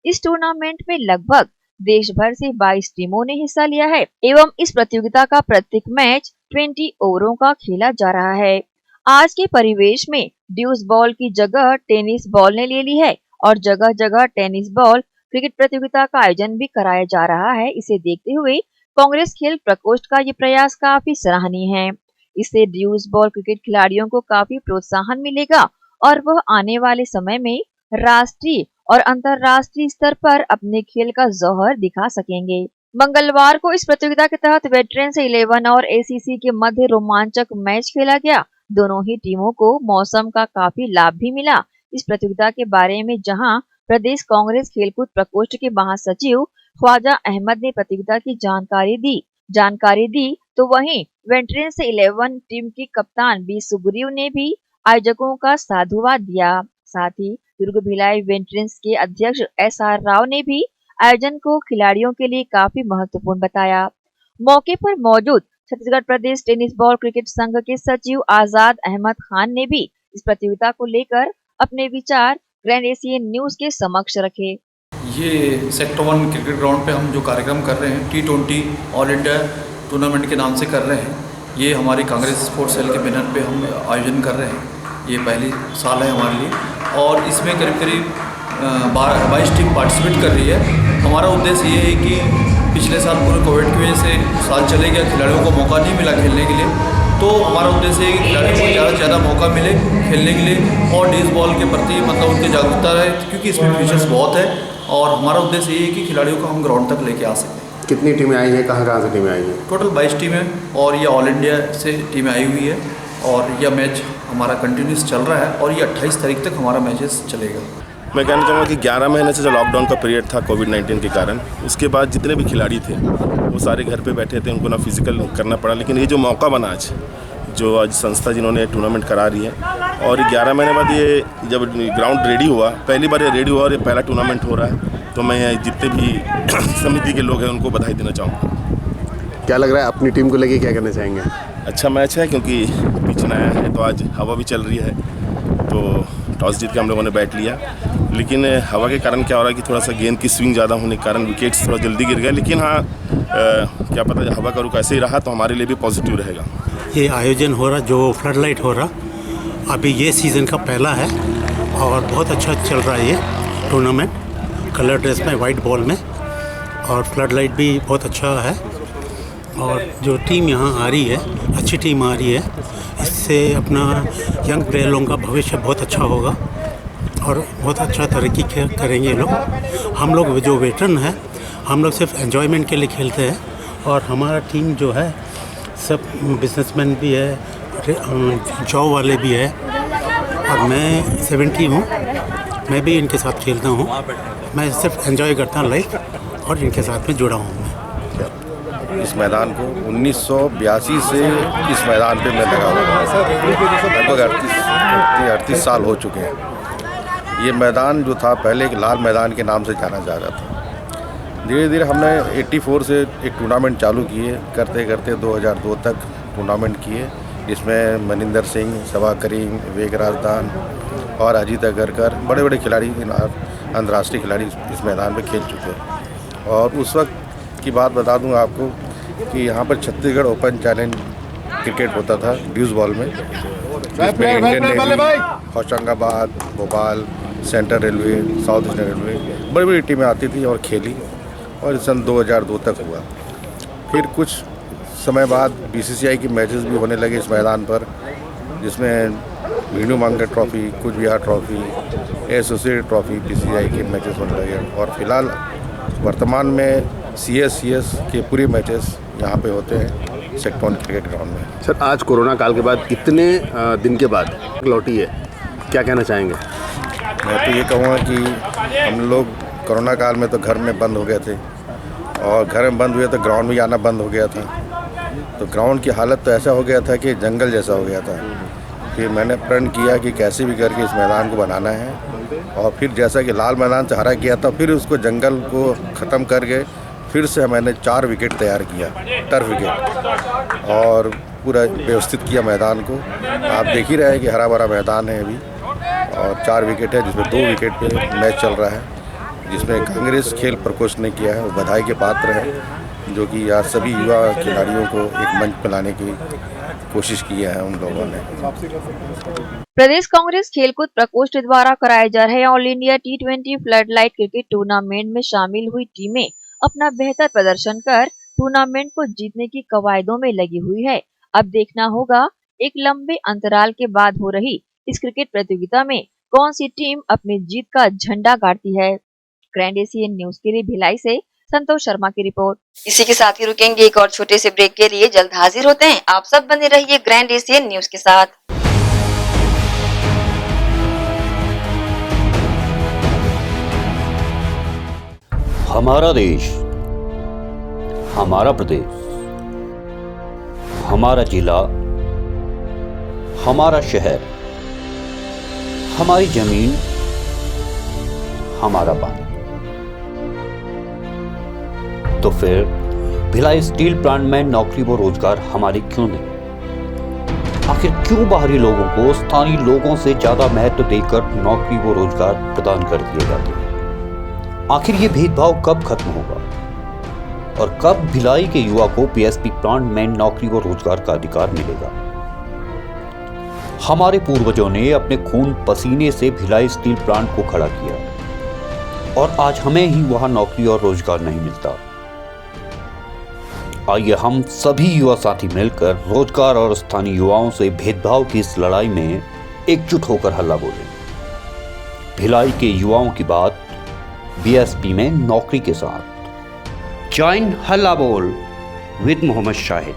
Speaker 1: इस टूर्नामेंट में लगभग देश भर से 22 टीमों ने हिस्सा लिया है एवं इस प्रतियोगिता का प्रत्येक मैच 20 ओवरों का खेला जा रहा है। आज के परिवेश में ड्यूस बॉल की जगह टेनिस बॉल ने ले ली है और जगह जगह टेनिस बॉल क्रिकेट प्रतियोगिता का आयोजन भी कराया जा रहा है। इसे देखते हुए कांग्रेस खेल प्रकोष्ठ का ये प्रयास काफी सराहनीय है। इससे ड्यूस बॉल क्रिकेट खिलाड़ियों को काफी प्रोत्साहन मिलेगा और वह आने वाले समय में राष्ट्रीय और अंतर्राष्ट्रीय स्तर पर अपने खेल का जौहर दिखा सकेंगे। मंगलवार को इस प्रतियोगिता के तहत वेटरन्स 11 और ACC के मध्य रोमांचक मैच खेला गया। दोनों ही टीमों को मौसम का काफी लाभ भी मिला। इस प्रतियोगिता के बारे में जहां प्रदेश कांग्रेस खेलकूद प्रकोष्ठ के महासचिव ख्वाजा अहमद ने प्रतियोगिता की जानकारी दी तो वहीं वेटरन्स 11 टीम के कप्तान बी सुग्रीव ने भी आयोजकों का साधुवाद दिया। साथ ही दुर्ग भिलाई वेटरन्स के अध्यक्ष SR राव ने भी आयोजन को खिलाड़ियों के लिए काफी महत्वपूर्ण बताया। मौके पर मौजूद छत्तीसगढ़ प्रदेश टेनिस बॉल क्रिकेट संघ के सचिव आजाद अहमद खान ने भी इस प्रतियोगिता को लेकर अपने विचार ग्रैंड एशियन न्यूज के समक्ष रखे।
Speaker 4: ये सेक्टर 1 क्रिकेट ग्राउंड पे हम जो कार्यक्रम कर रहे हैं T20 ऑल इंडिया टूर्नामेंट के नाम से कर रहे हैं। ये हमारी कांग्रेस स्पोर्ट्स सेल के बैनर पे हम आयोजन कर रहे हैं। ये पहली साल है हमारे लिए और इसमें करीब 22 टीम पार्टिसिपेट कर रही है। हमारा उद्देश्य ये है कि पिछले साल पूरे कोविड की वजह से साल चले गया, खिलाड़ियों को मौका नहीं मिला खेलने के लिए, तो हमारा उद्देश्य है कि खिलाड़ियों को ज़्यादा से ज़्यादा मौका मिले खेलने के लिए और ड्यूस बॉल के प्रति मतलब उनकी जागरूकता रहे, क्योंकि इसमें फीचर्स बहुत है और हमारा उद्देश्य ये है कि खिलाड़ियों को हम ग्राउंड तक लेके आ सकें।
Speaker 14: कितनी टीमें आई हैं, कहाँ से टीमें आई हैं?
Speaker 4: टोटल 22 टीमें और ये ऑल इंडिया से टीमें आई हुई है और यह मैच हमारा कंटिन्यूस चल रहा है और ये 28 तारीख तक हमारा मैचेस चलेगा।
Speaker 5: मैं कहना चाहूँगा कि 11 महीने से जो लॉकडाउन का पीरियड था कोविड-19 के कारण, उसके बाद जितने भी खिलाड़ी थे वो सारे घर पे बैठे थे, उनको ना फिजिकल करना पड़ा। लेकिन ये जो मौका बना आज संस्था जिन्होंने टूर्नामेंट करा रही है और 11 महीने बाद ये जब ग्राउंड रेडी हुआ, पहली बार ये रेडी हुआ और ये पहला टूर्नामेंट हो रहा है, तो मैं जितने भी समिति के लोग हैं उनको बधाई देना चाहूँगा।
Speaker 14: क्या लग रहा है अपनी टीम को लेके क्या करना चाहेंगे?
Speaker 5: अच्छा मैच है क्योंकि पिच नया है, तो आज हवा भी चल रही है, तो टॉस जीत के हम लोगों ने बैट लिया। लेकिन हवा के कारण क्या हो रहा है कि थोड़ा सा गेंद की स्विंग ज़्यादा होने के कारण विकेट्स थोड़ा जल्दी गिर गए। लेकिन हाँ, क्या पता हवा का रुख ऐसे ही रहा तो हमारे लिए भी पॉजिटिव रहेगा।
Speaker 7: ये आयोजन हो रहा, जो फ्लड लाइट हो रहा, अभी ये सीज़न का पहला है और बहुत अच्छा चल रहा है ये टूर्नामेंट। कलर ड्रेस में, वाइट बॉल में, और फ्लड लाइट भी बहुत अच्छा है। और जो टीम यहाँ आ रही है, अच्छी टीम आ रही है, इससे अपना यंग प्लेयर लोगों का भविष्य बहुत अच्छा होगा और बहुत अच्छा तरक्की करेंगे लोग। हम लोग जो वेटरन है, हम लोग सिर्फ एंजॉयमेंट के लिए खेलते हैं और हमारा टीम जो है सब बिजनेसमैन भी है, जॉब वाले भी है और मैं 70 हूँ, मैं भी इनके साथ खेलता हूँ। मैं सिर्फ एंजॉय करता हूँ लाइफ और इनके साथ में जुड़ा हूँ मैं।
Speaker 5: इस मैदान को 1982 से इस मैदान पे मैं लगा हुआ, लगभग 38 साल हो चुके हैं। ये मैदान जो था पहले एक लाल मैदान के नाम से जाना जा रहा था। धीरे धीरे हमने 84 से एक टूर्नामेंट चालू किए, करते करते 2002 तक टूर्नामेंट किए, जिसमें मनिंदर सिंह, सबा करीम, विवेक राजदान और अजीत अगरकर बड़े बड़े खिलाड़ी, अंतर्राष्ट्रीय खिलाड़ी इस मैदान पे खेल चुके हैं। और उस वक्त की बात बता दूं आपको कि यहाँ पर छत्तीसगढ़ ओपन चैलेंज क्रिकेट होता था ड्यूस बॉल में, जिसमें Indian navy, Hoshangabad, Bhopal, central railway, south eastern railway बड़ी बड़ी टीमें आती थी और खेली, और सन 2002 तक हुआ। फिर कुछ समय बाद BCCI की मैचेस भी होने लगे इस मैदान पर, जिसमें वीनू मांगर ट्रॉफी, कुछ Bihar trophy, associate trophy, BCCI के मैचेस होने लगे। और फिलहाल वर्तमान में CS के पूरे मैचेस यहाँ पे होते हैं सेक्टर 1 क्रिकेट ग्राउंड में।
Speaker 14: सर, आज कोरोना काल के बाद इतने दिन के बाद लौटी है, क्या कहना चाहेंगे?
Speaker 5: मैं तो ये कहूँगा कि हम लोग कोरोना काल में तो घर में बंद हो गए थे और घर में बंद हुए तो ग्राउंड में जाना बंद हो गया था। तो ग्राउंड की हालत तो ऐसा हो गया था कि जंगल जैसा हो गया था। फिर मैंने प्रण किया कि कैसे भी करके इस मैदान को बनाना है, और फिर जैसा कि लाल मैदान से हरा किया था, फिर उसको जंगल को ख़त्म करके फिर से मैंने 4 विकेट तैयार किया, टर्फ विकेट, और पूरा व्यवस्थित किया मैदान को। आप देख ही रहे हैं कि हरा भरा मैदान है अभी, और 4 विकेट है जिसमें 2 विकेट पे मैच चल रहा है, जिसमें कांग्रेस खेल प्रकोष्ठ ने किया है। वो बधाई के पात्र है, जो कि यार सभी युवा खिलाड़ियों को एक मंच पर लाने की कोशिश की है उन लोगों ने।
Speaker 1: प्रदेश कांग्रेस खेलकूद प्रकोष्ठ द्वारा कराए जा रहे all India T20 flood light cricket tournament में शामिल हुई टीमें अपना बेहतर प्रदर्शन कर टूर्नामेंट को जीतने की कवायदों में लगी हुई है। अब देखना होगा एक लंबे अंतराल के बाद हो रही इस क्रिकेट प्रतियोगिता में कौन सी टीम अपनी जीत का झंडा गाड़ती है। ग्रैंड एशियन न्यूज के लिए भिलाई से संतोष शर्मा की रिपोर्ट।
Speaker 6: इसी के साथ ही रुकेंगे एक और छोटे से ब्रेक के लिए, जल्द हाजिर होते हैं। आप सब बने रहिए ग्रैंड एशियन न्यूज के साथ।
Speaker 8: हमारा देश, हमारा प्रदेश, हमारा जिला, हमारा शहर, हमारी जमीन, हमारा पानी। तो फिर भिलाई स्टील प्लांट में नौकरी व रोजगार हमारी क्यों नहीं? आखिर क्यों बाहरी लोगों को स्थानीय लोगों से ज्यादा महत्व देकर नौकरी व रोजगार प्रदान कर दिए जाते हैं? आखिर ये भेदभाव कब खत्म होगा और कब भिलाई के युवा को पीएसपी प्लांट में नौकरी व रोजगार का अधिकार मिलेगा? हमारे पूर्वजों ने अपने खून पसीने से भिलाई स्टील प्लांट को खड़ा किया और आज हमें ही वहां नौकरी और रोजगार नहीं मिलता। आइए हम सभी युवा साथी मिलकर रोजगार और स्थानीय युवाओं से भेदभाव की इस लड़ाई में एकजुट होकर हल्ला बोलें। भिलाई के युवाओं की बात बीएसपी में नौकरी के साथ। जॉइन हल्ला बोल विद मोहम्मद शाहिद।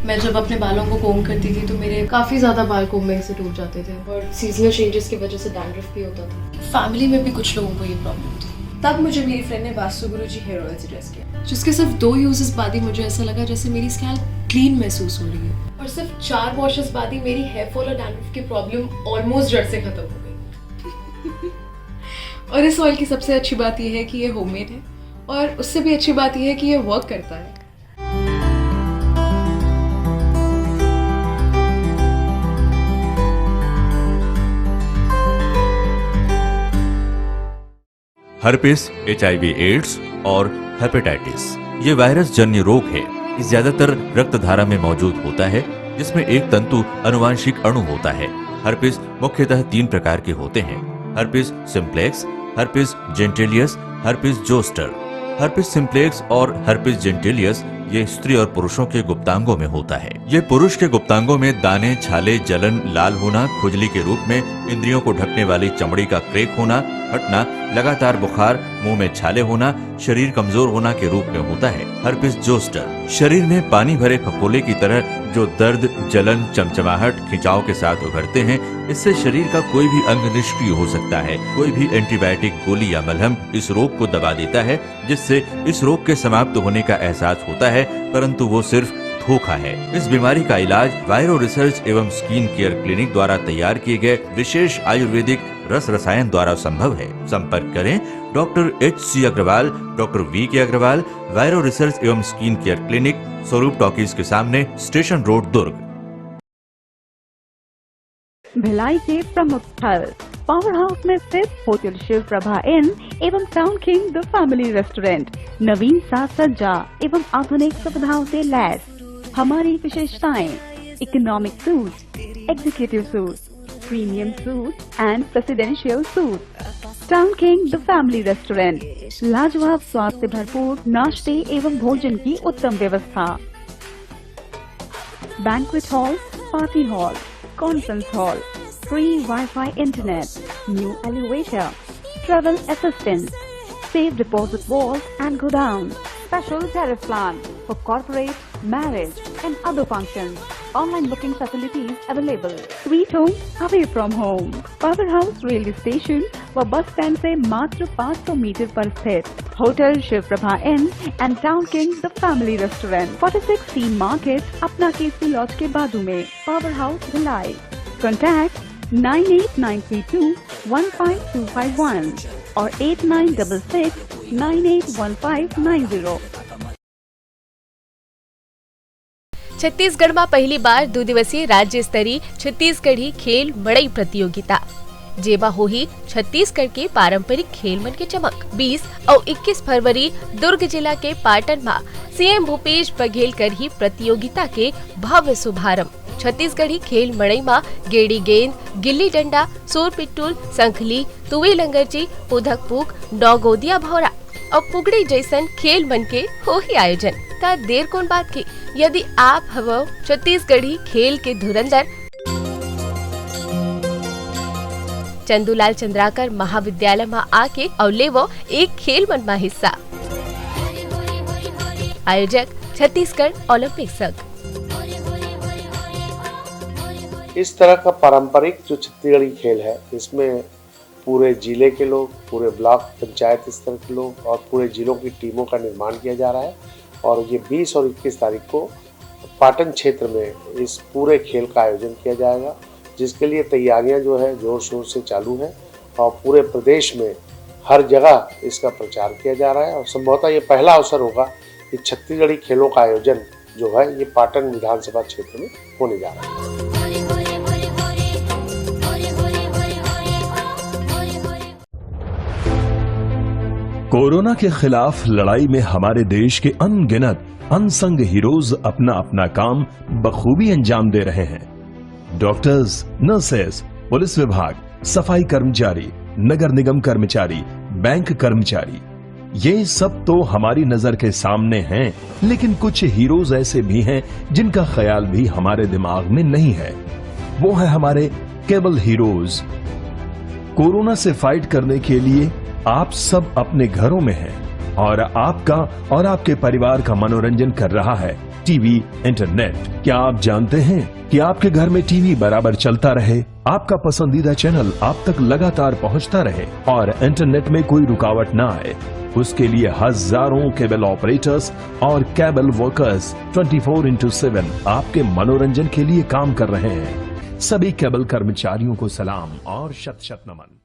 Speaker 9: मैं जब अपने बालों को कोम करती थी तो मेरे काफ़ी ज़्यादा बाल कोम्बिंग से टूट जाते थे और सीजनल चेंजेस की वजह से डैंड्रफ भी होता था। फैमिली में भी कुछ लोगों को ये प्रॉब्लम थी। तब मुझे मेरी फ्रेंड ने वास्तु गुरुजी हेयर ऑयल सजेस्ट किया, जिसके सिर्फ 2 यूजेस बाद ही मुझे ऐसा लगा जैसे मेरी स्कैल्प क्लीन महसूस हो रही है, और सिर्फ 4 वॉशेस बाद ही मेरी हेयर फॉल और डैंड्रफ की प्रॉब्लम ऑलमोस्ट जड़ से खत्म हो गई। और इस ऑयल की सबसे अच्छी बात यह है कि ये होममेड है, और उससे भी अच्छी बात यह है कि ये वर्क करता है।
Speaker 10: हर्पिस, HIV एड्स और हेपेटाइटिस ये वायरस जन्य रोग है। ये ज्यादातर रक्त धारा में मौजूद होता है, जिसमें एक तंतु अनुवांशिक अणु होता है। हर्पिस मुख्यतः 3 प्रकार के होते हैं: herpes simplex, herpes genitalis, herpes zoster. Herpes simplex और हर्पिस जेंटिलियस ये स्त्री और पुरुषों के गुप्तांगों में होता है। ये पुरुष के गुप्तांगों में दाने, छाले, जलन, लाल होना, खुजली के रूप में, इंद्रियों को ढकने वाली चमड़ी का क्रेक होना, हटना, लगातार बुखार, मुंह में छाले होना, शरीर कमजोर होना के रूप में होता है। हर्पिस जोस्टर शरीर में पानी भरे फफोले की तरह जो दर्द, जलन, चमचमाहट, खिंचाव के साथ उभरते हैं। इससे शरीर का कोई भी अंग निष्क्रिय हो सकता है। कोई भी एंटीबायोटिक, गोली या मलहम इस रोग को दबा देता है, जिससे इस रोग के समाप्त होने का एहसास होता है, परंतु वो सिर्फ धोखा है। इस बीमारी का इलाज वायरो रिसर्च एवं स्किन केयर क्लिनिक द्वारा तैयार किए गए विशेष आयुर्वेदिक रस रसायन द्वारा संभव है। संपर्क करें doctor HC Agarwal, doctor VK Agarwal, viro research एवं skin care clinic, Swaroop talkies के सामने, स्टेशन रोड, दुर्ग।
Speaker 25: भिलाई के प्रमुख स्थल पावर हाउस में स्थित होटल शिव प्रभा इन एवं Town King the family restaurant नवीन साज सज्जा एवं आधुनिक सुविधाओं से लैस। हमारी विशेषताएं: economic suite, executive suite, premium suite and presidential suite. Town King the family restaurant, लाजवाब स्वाद से भरपूर नाश्ते एवं भोजन की उत्तम व्यवस्था। Banquet hall, party hall, conference hall, free Wi-Fi internet, new elevator, travel assistance, safe deposit vault and godown, special tariff plan for corporate, marriage and other functions. Online booking facilities available. Sweet home away from home. Power House railway station व बस स्टैंड से मात्र 500 मीटर पर स्थित। Hotel Shiv Prabha Inn and Town King The Family Restaurant, 46 Sea Market, Apna KC Lodge के बाजू में, Power House Bhilai. Contact 9892155251 और 8966981590.
Speaker 18: छत्तीसगढ़ में पहली बार 2 दिवसीय राज्य स्तरीय छत्तीसगढ़ी खेल मड़ई प्रतियोगिता जेमा होही छत्तीसगढ़ के पारंपरिक खेल मन के चमक। 20 और 21 फरवरी दुर्ग जिला के पाटन में सीएम भूपेश बघेल कर ही प्रतियोगिता के भव्य शुभारंभ। छत्तीसगढ़ी खेल मड़ई में गेड़ी गेंद, गिल्ली डंडा, सोर पिट्टूल, संखली, तुवे लंगरची, पुधक पूक, डौगोदिया भौरा और पुगड़ी जैसन खेल मन के हो ही आयोजन। ता देर कौन बात की, यदि आप हवो छत्तीसगढ़ी खेल के धुरंधर चंदूलाल चंद्राकर महाविद्यालय में आके और लेवो एक खेल मन में हिस्सा। आयोजक छत्तीसगढ़ ओलंपिक संघ।
Speaker 19: इस तरह का पारंपरिक जो छत्तीसगढ़ी खेल है, इसमें पूरे जिले के लोग, पूरे ब्लॉक पंचायत स्तर के लोग और पूरे जिलों की टीमों का निर्माण किया जा रहा है। और ये 20 और 21 तारीख को पाटन क्षेत्र में इस पूरे खेल का आयोजन किया जाएगा, जिसके लिए तैयारियां जो है जोर शोर से चालू हैं और पूरे प्रदेश में हर जगह इसका प्रचार किया जा रहा है। और संभवतः ये पहला अवसर होगा कि छत्तीसगढ़ी खेलों का आयोजन जो है ये पाटन विधानसभा क्षेत्र में होने जा रहा है।
Speaker 11: कोरोना के खिलाफ लड़ाई में हमारे देश के अनगिनत अनसंग हीरोज अपना अपना काम बखूबी अंजाम दे रहे हैं। डॉक्टर्स, नर्सेस, पुलिस विभाग, सफाई कर्मचारी, नगर निगम कर्मचारी, बैंक कर्मचारी, ये सब तो हमारी नजर के सामने हैं, लेकिन कुछ हीरोज ऐसे भी हैं जिनका ख्याल भी हमारे दिमाग में नहीं है। वो है हमारे केबल हीरोज। कोरोना से फाइट करने के लिए आप सब अपने घरों में हैं और आपका और आपके परिवार का मनोरंजन कर रहा है टीवी, इंटरनेट। क्या आप जानते हैं कि आपके घर में टीवी बराबर चलता रहे, आपका पसंदीदा चैनल आप तक लगातार पहुंचता रहे और इंटरनेट में कोई रुकावट ना आए? उसके लिए हजारों केबल ऑपरेटर्स और केबल वर्कर्स 24/7 आपके मनोरंजन के लिए काम कर रहे हैं। सभी केबल कर्मचारियों को सलाम और शत शत नमन।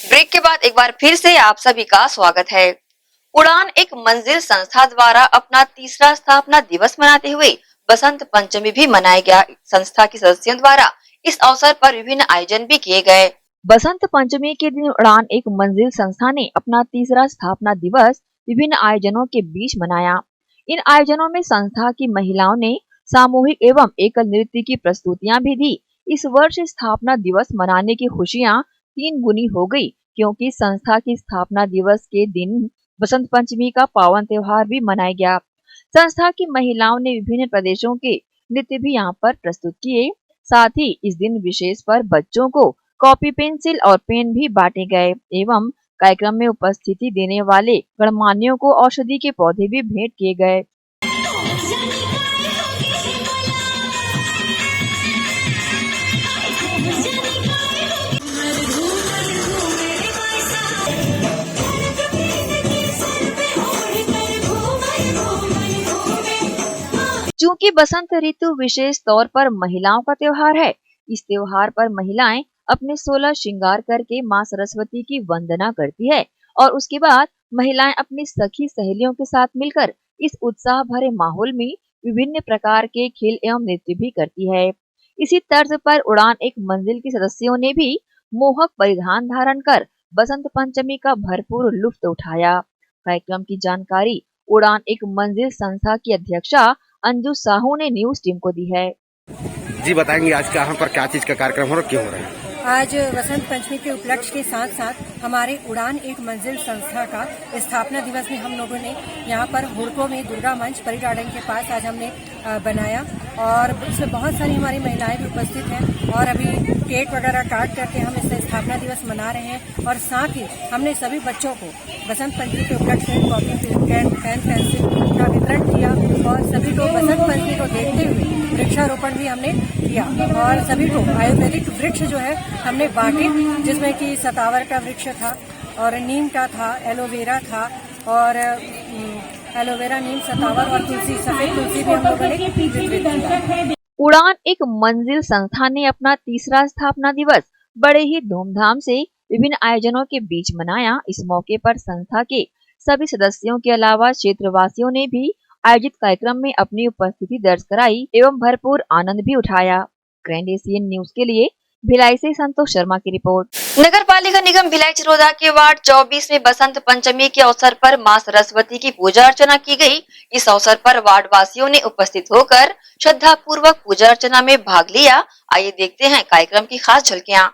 Speaker 6: ब्रेक के बाद एक बार फिर से आप सभी का स्वागत है। उड़ान एक मंजिल संस्था द्वारा अपना तीसरा स्थापना दिवस मनाते हुए बसंत पंचमी भी मनाया गया। संस्था के सदस्यों द्वारा इस अवसर पर विभिन्न आयोजन भी किए गए। बसंत पंचमी के दिन उड़ान एक मंजिल संस्था ने अपना तीसरा स्थापना दिवस विभिन्न आयोजनों के बीच मनाया। इन आयोजनों में संस्था की महिलाओं ने सामूहिक एवं एकल नृत्य की प्रस्तुतियां भी दी। इस वर्ष स्थापना दिवस मनाने की खुशियां 3 गुनी हो गई, क्योंकि संस्था की स्थापना दिवस के दिन बसंत पंचमी का पावन त्योहार भी मनाया गया। संस्था की महिलाओं ने विभिन्न प्रदेशों के नृत्य भी यहाँ पर प्रस्तुत किए। साथ ही इस दिन विशेष पर बच्चों को कॉपी, पेंसिल और पेन भी बांटे गए एवं कार्यक्रम में उपस्थिति देने वाले गणमान्यों को औषधि के पौधे भी भेंट किए गए। चूँकि बसंत ऋतु विशेष तौर पर महिलाओं का त्योहार है, इस त्योहार पर महिलाएं अपने 16 श्रृंगार करके मां सरस्वती की वंदना करती है और उसके बाद महिलाएं अपनी सखी सहेलियों के साथ मिलकर इस उत्साह भरे माहौल में विभिन्न प्रकार के खेल एवं नृत्य भी करती है। इसी तर्ज पर उड़ान एक मंजिल के सदस्यों ने भी मोहक परिधान धारण कर बसंत पंचमी का भरपूर लुत्फ उठाया। कार्यक्रम की जानकारी उड़ान एक मंजिल संस्था की अध्यक्षा अंजू साहू ने न्यूज टीम को दी है।
Speaker 14: जी बताएंगे आज यहाँ पर क्या चीज का कार्यक्रम हो रहा है, क्यों हो रहा है?
Speaker 12: आज वसंत पंचमी के उपलक्ष्य के साथ साथ हमारे उड़ान एक मंजिल संस्था का स्थापना दिवस में हम लोगों ने यहाँ पर हुड़को में दुर्गा मंच परी गार्डन के पास आज हमने बनाया और इसमें बहुत सारी हमारी महिलाएं भी उपस्थित हैं और अभी केक वगैरह काट करके हम इस स्थापना दिवस मना रहे हैं। और साथ ही हमने सभी बच्चों को बसंत पंचमी के उपलक्ष्य में कॉपी, पेन, पेंसिल का वितरण किया और सभी को बसंत पंचमी को देखते हुए वृक्षारोपण भी हमने किया और सभी को आयुर्वेदिक वृक्ष जो है हमने बांटे, जिसमें कि सतावर का वृक्ष था और नीम का था, एलोवेरा था और एलोवेरा, नीम, सतावर और तुलसी, सफेद तुलसी भी हम लोगों ने वितरित किया।
Speaker 1: उड़ान एक मंजिल संस्था ने अपना तीसरा स्थापना दिवस बड़े ही धूमधाम से विभिन्न आयोजनों के बीच मनाया। इस मौके पर संस्था के सभी सदस्यों के अलावा क्षेत्रवासियों ने भी आयोजित कार्यक्रम में अपनी उपस्थिति दर्ज कराई एवं भरपूर आनंद भी उठाया। ग्रैंड एशियन न्यूज के लिए भिलाई से संतोष शर्मा की रिपोर्ट।
Speaker 6: नगर पालिका निगम भिलाई चिरौदा के वार्ड 24 में बसंत पंचमी के अवसर पर मां सरस्वती की पूजा अर्चना की गई। इस अवसर पर वार्ड वासियों ने उपस्थित होकर श्रद्धा पूर्वक पूजा अर्चना में भाग लिया। आइए देखते हैं कार्यक्रम की खास झलकियां।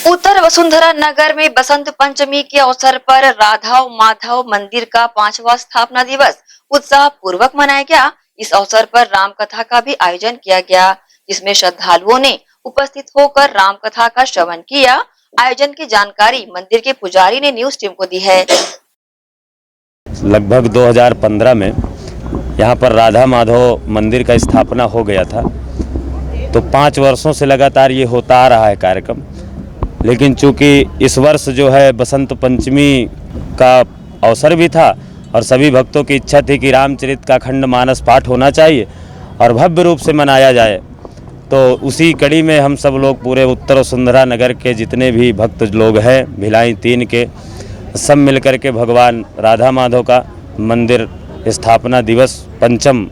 Speaker 6: उत्तर वसुंधरा नगर में बसंत पंचमी के अवसर पर राधा माधव मंदिर का 5वां स्थापना दिवस उत्साह पूर्वक मनाया गया। इस अवसर पर राम कथा का भी आयोजन किया गया, जिसमें श्रद्धालुओं ने उपस्थित होकर राम कथा का श्रवण किया। आयोजन की जानकारी मंदिर के पुजारी ने न्यूज टीम को दी है।
Speaker 13: लगभग 2015 में यहाँ पर राधा माधव मंदिर का स्थापना हो गया था, तो 5 वर्षों से लगातार ये होता आ रहा है कार्यक्रम। लेकिन चूंकि इस वर्ष जो है बसंत पंचमी का अवसर भी था और सभी भक्तों की इच्छा थी कि रामचरित का अखंड मानस पाठ होना चाहिए और भव्य रूप से मनाया जाए, तो उसी कड़ी में हम सब लोग पूरे उत्तर वसुंधरा नगर के जितने भी भक्त लोग हैं, भिलाई 3 के, सब मिलकर के भगवान राधा माधव का मंदिर स्थापना दिवस, पंचम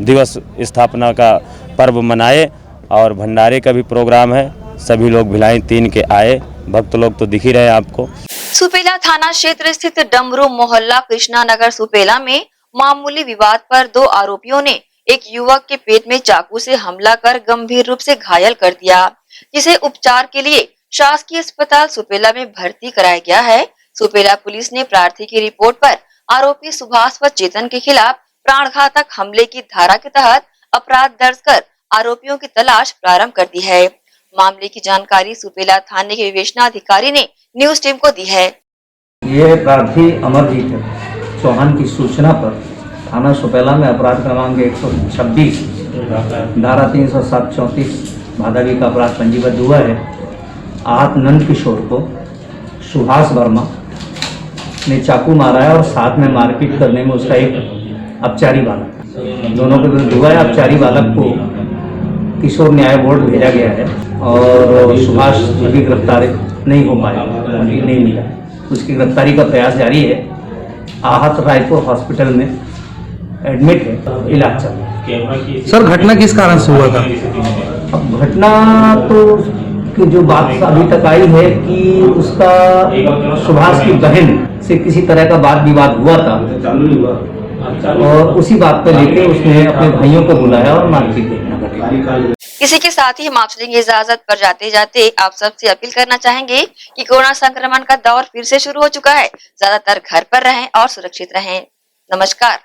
Speaker 13: दिवस स्थापना का पर्व मनाए और भंडारे का भी प्रोग्राम है। सभी लोग भिलाई 3 के आए, भक्त लोग तो दिख ही रहे हैं आपको।
Speaker 6: सुपेला थाना क्षेत्र स्थित डमरू मोहल्ला कृष्णा नगर सुपेला में मामूली विवाद पर 2 आरोपियों ने एक युवक के पेट में चाकू से हमला कर गंभीर रूप से घायल कर दिया, जिसे उपचार के लिए शासकीय अस्पताल सुपेला में भर्ती कराया गया है। सुपेला पुलिस ने प्रार्थी की रिपोर्ट पर आरोपी सुभाष व चेतन के खिलाफ प्राणघातक हमले की धारा के तहत अपराध दर्ज कर आरोपियों की तलाश प्रारंभ कर दी है। मामले की जानकारी सुपेला थाने के विवेचना अधिकारी ने न्यूज टीम को दी है।
Speaker 16: ये प्रार्थी अमरजीत चौहान की सूचना पर थाना सुपेला में अपराध क्रमांक 126 धारा 307-34 भादवी का अपराध पंजीबद्ध हुआ है। आहत नंद किशोर को सुभाष वर्मा ने चाकू मारा है और साथ में मारपीट करने में उसका एक अपचारी बालक, दोनों के विरुद्ध हुआ है। अपचारी बालक को किशोर न्याय बोर्ड भेजा गया है और सुभाष अभी गिरफ्तार नहीं हो पाया, अभी नहीं मिला। उसकी गिरफ्तारी का प्रयास जारी है। आहत रायपुर हॉस्पिटल में एडमिट है, इलाज चल रहा है।
Speaker 17: सर, घटना किस कारण से हुआ था?
Speaker 16: अब घटना तो की जो बात अभी तक आई है कि उसका सुभाष की बहन से किसी तरह का वाद विवाद हुआ था और उसी बात पर लेके उसने अपने भाइयों को बुलाया और मारपीट देखना घटी।
Speaker 6: इसी के साथ ही हम आपसे लेंगे इजाजत, पर जाते जाते आप सबसे अपील करना चाहेंगे कि कोरोना संक्रमण का दौर फिर से शुरू हो चुका है। ज्यादातर घर पर रहें और सुरक्षित रहें। नमस्कार।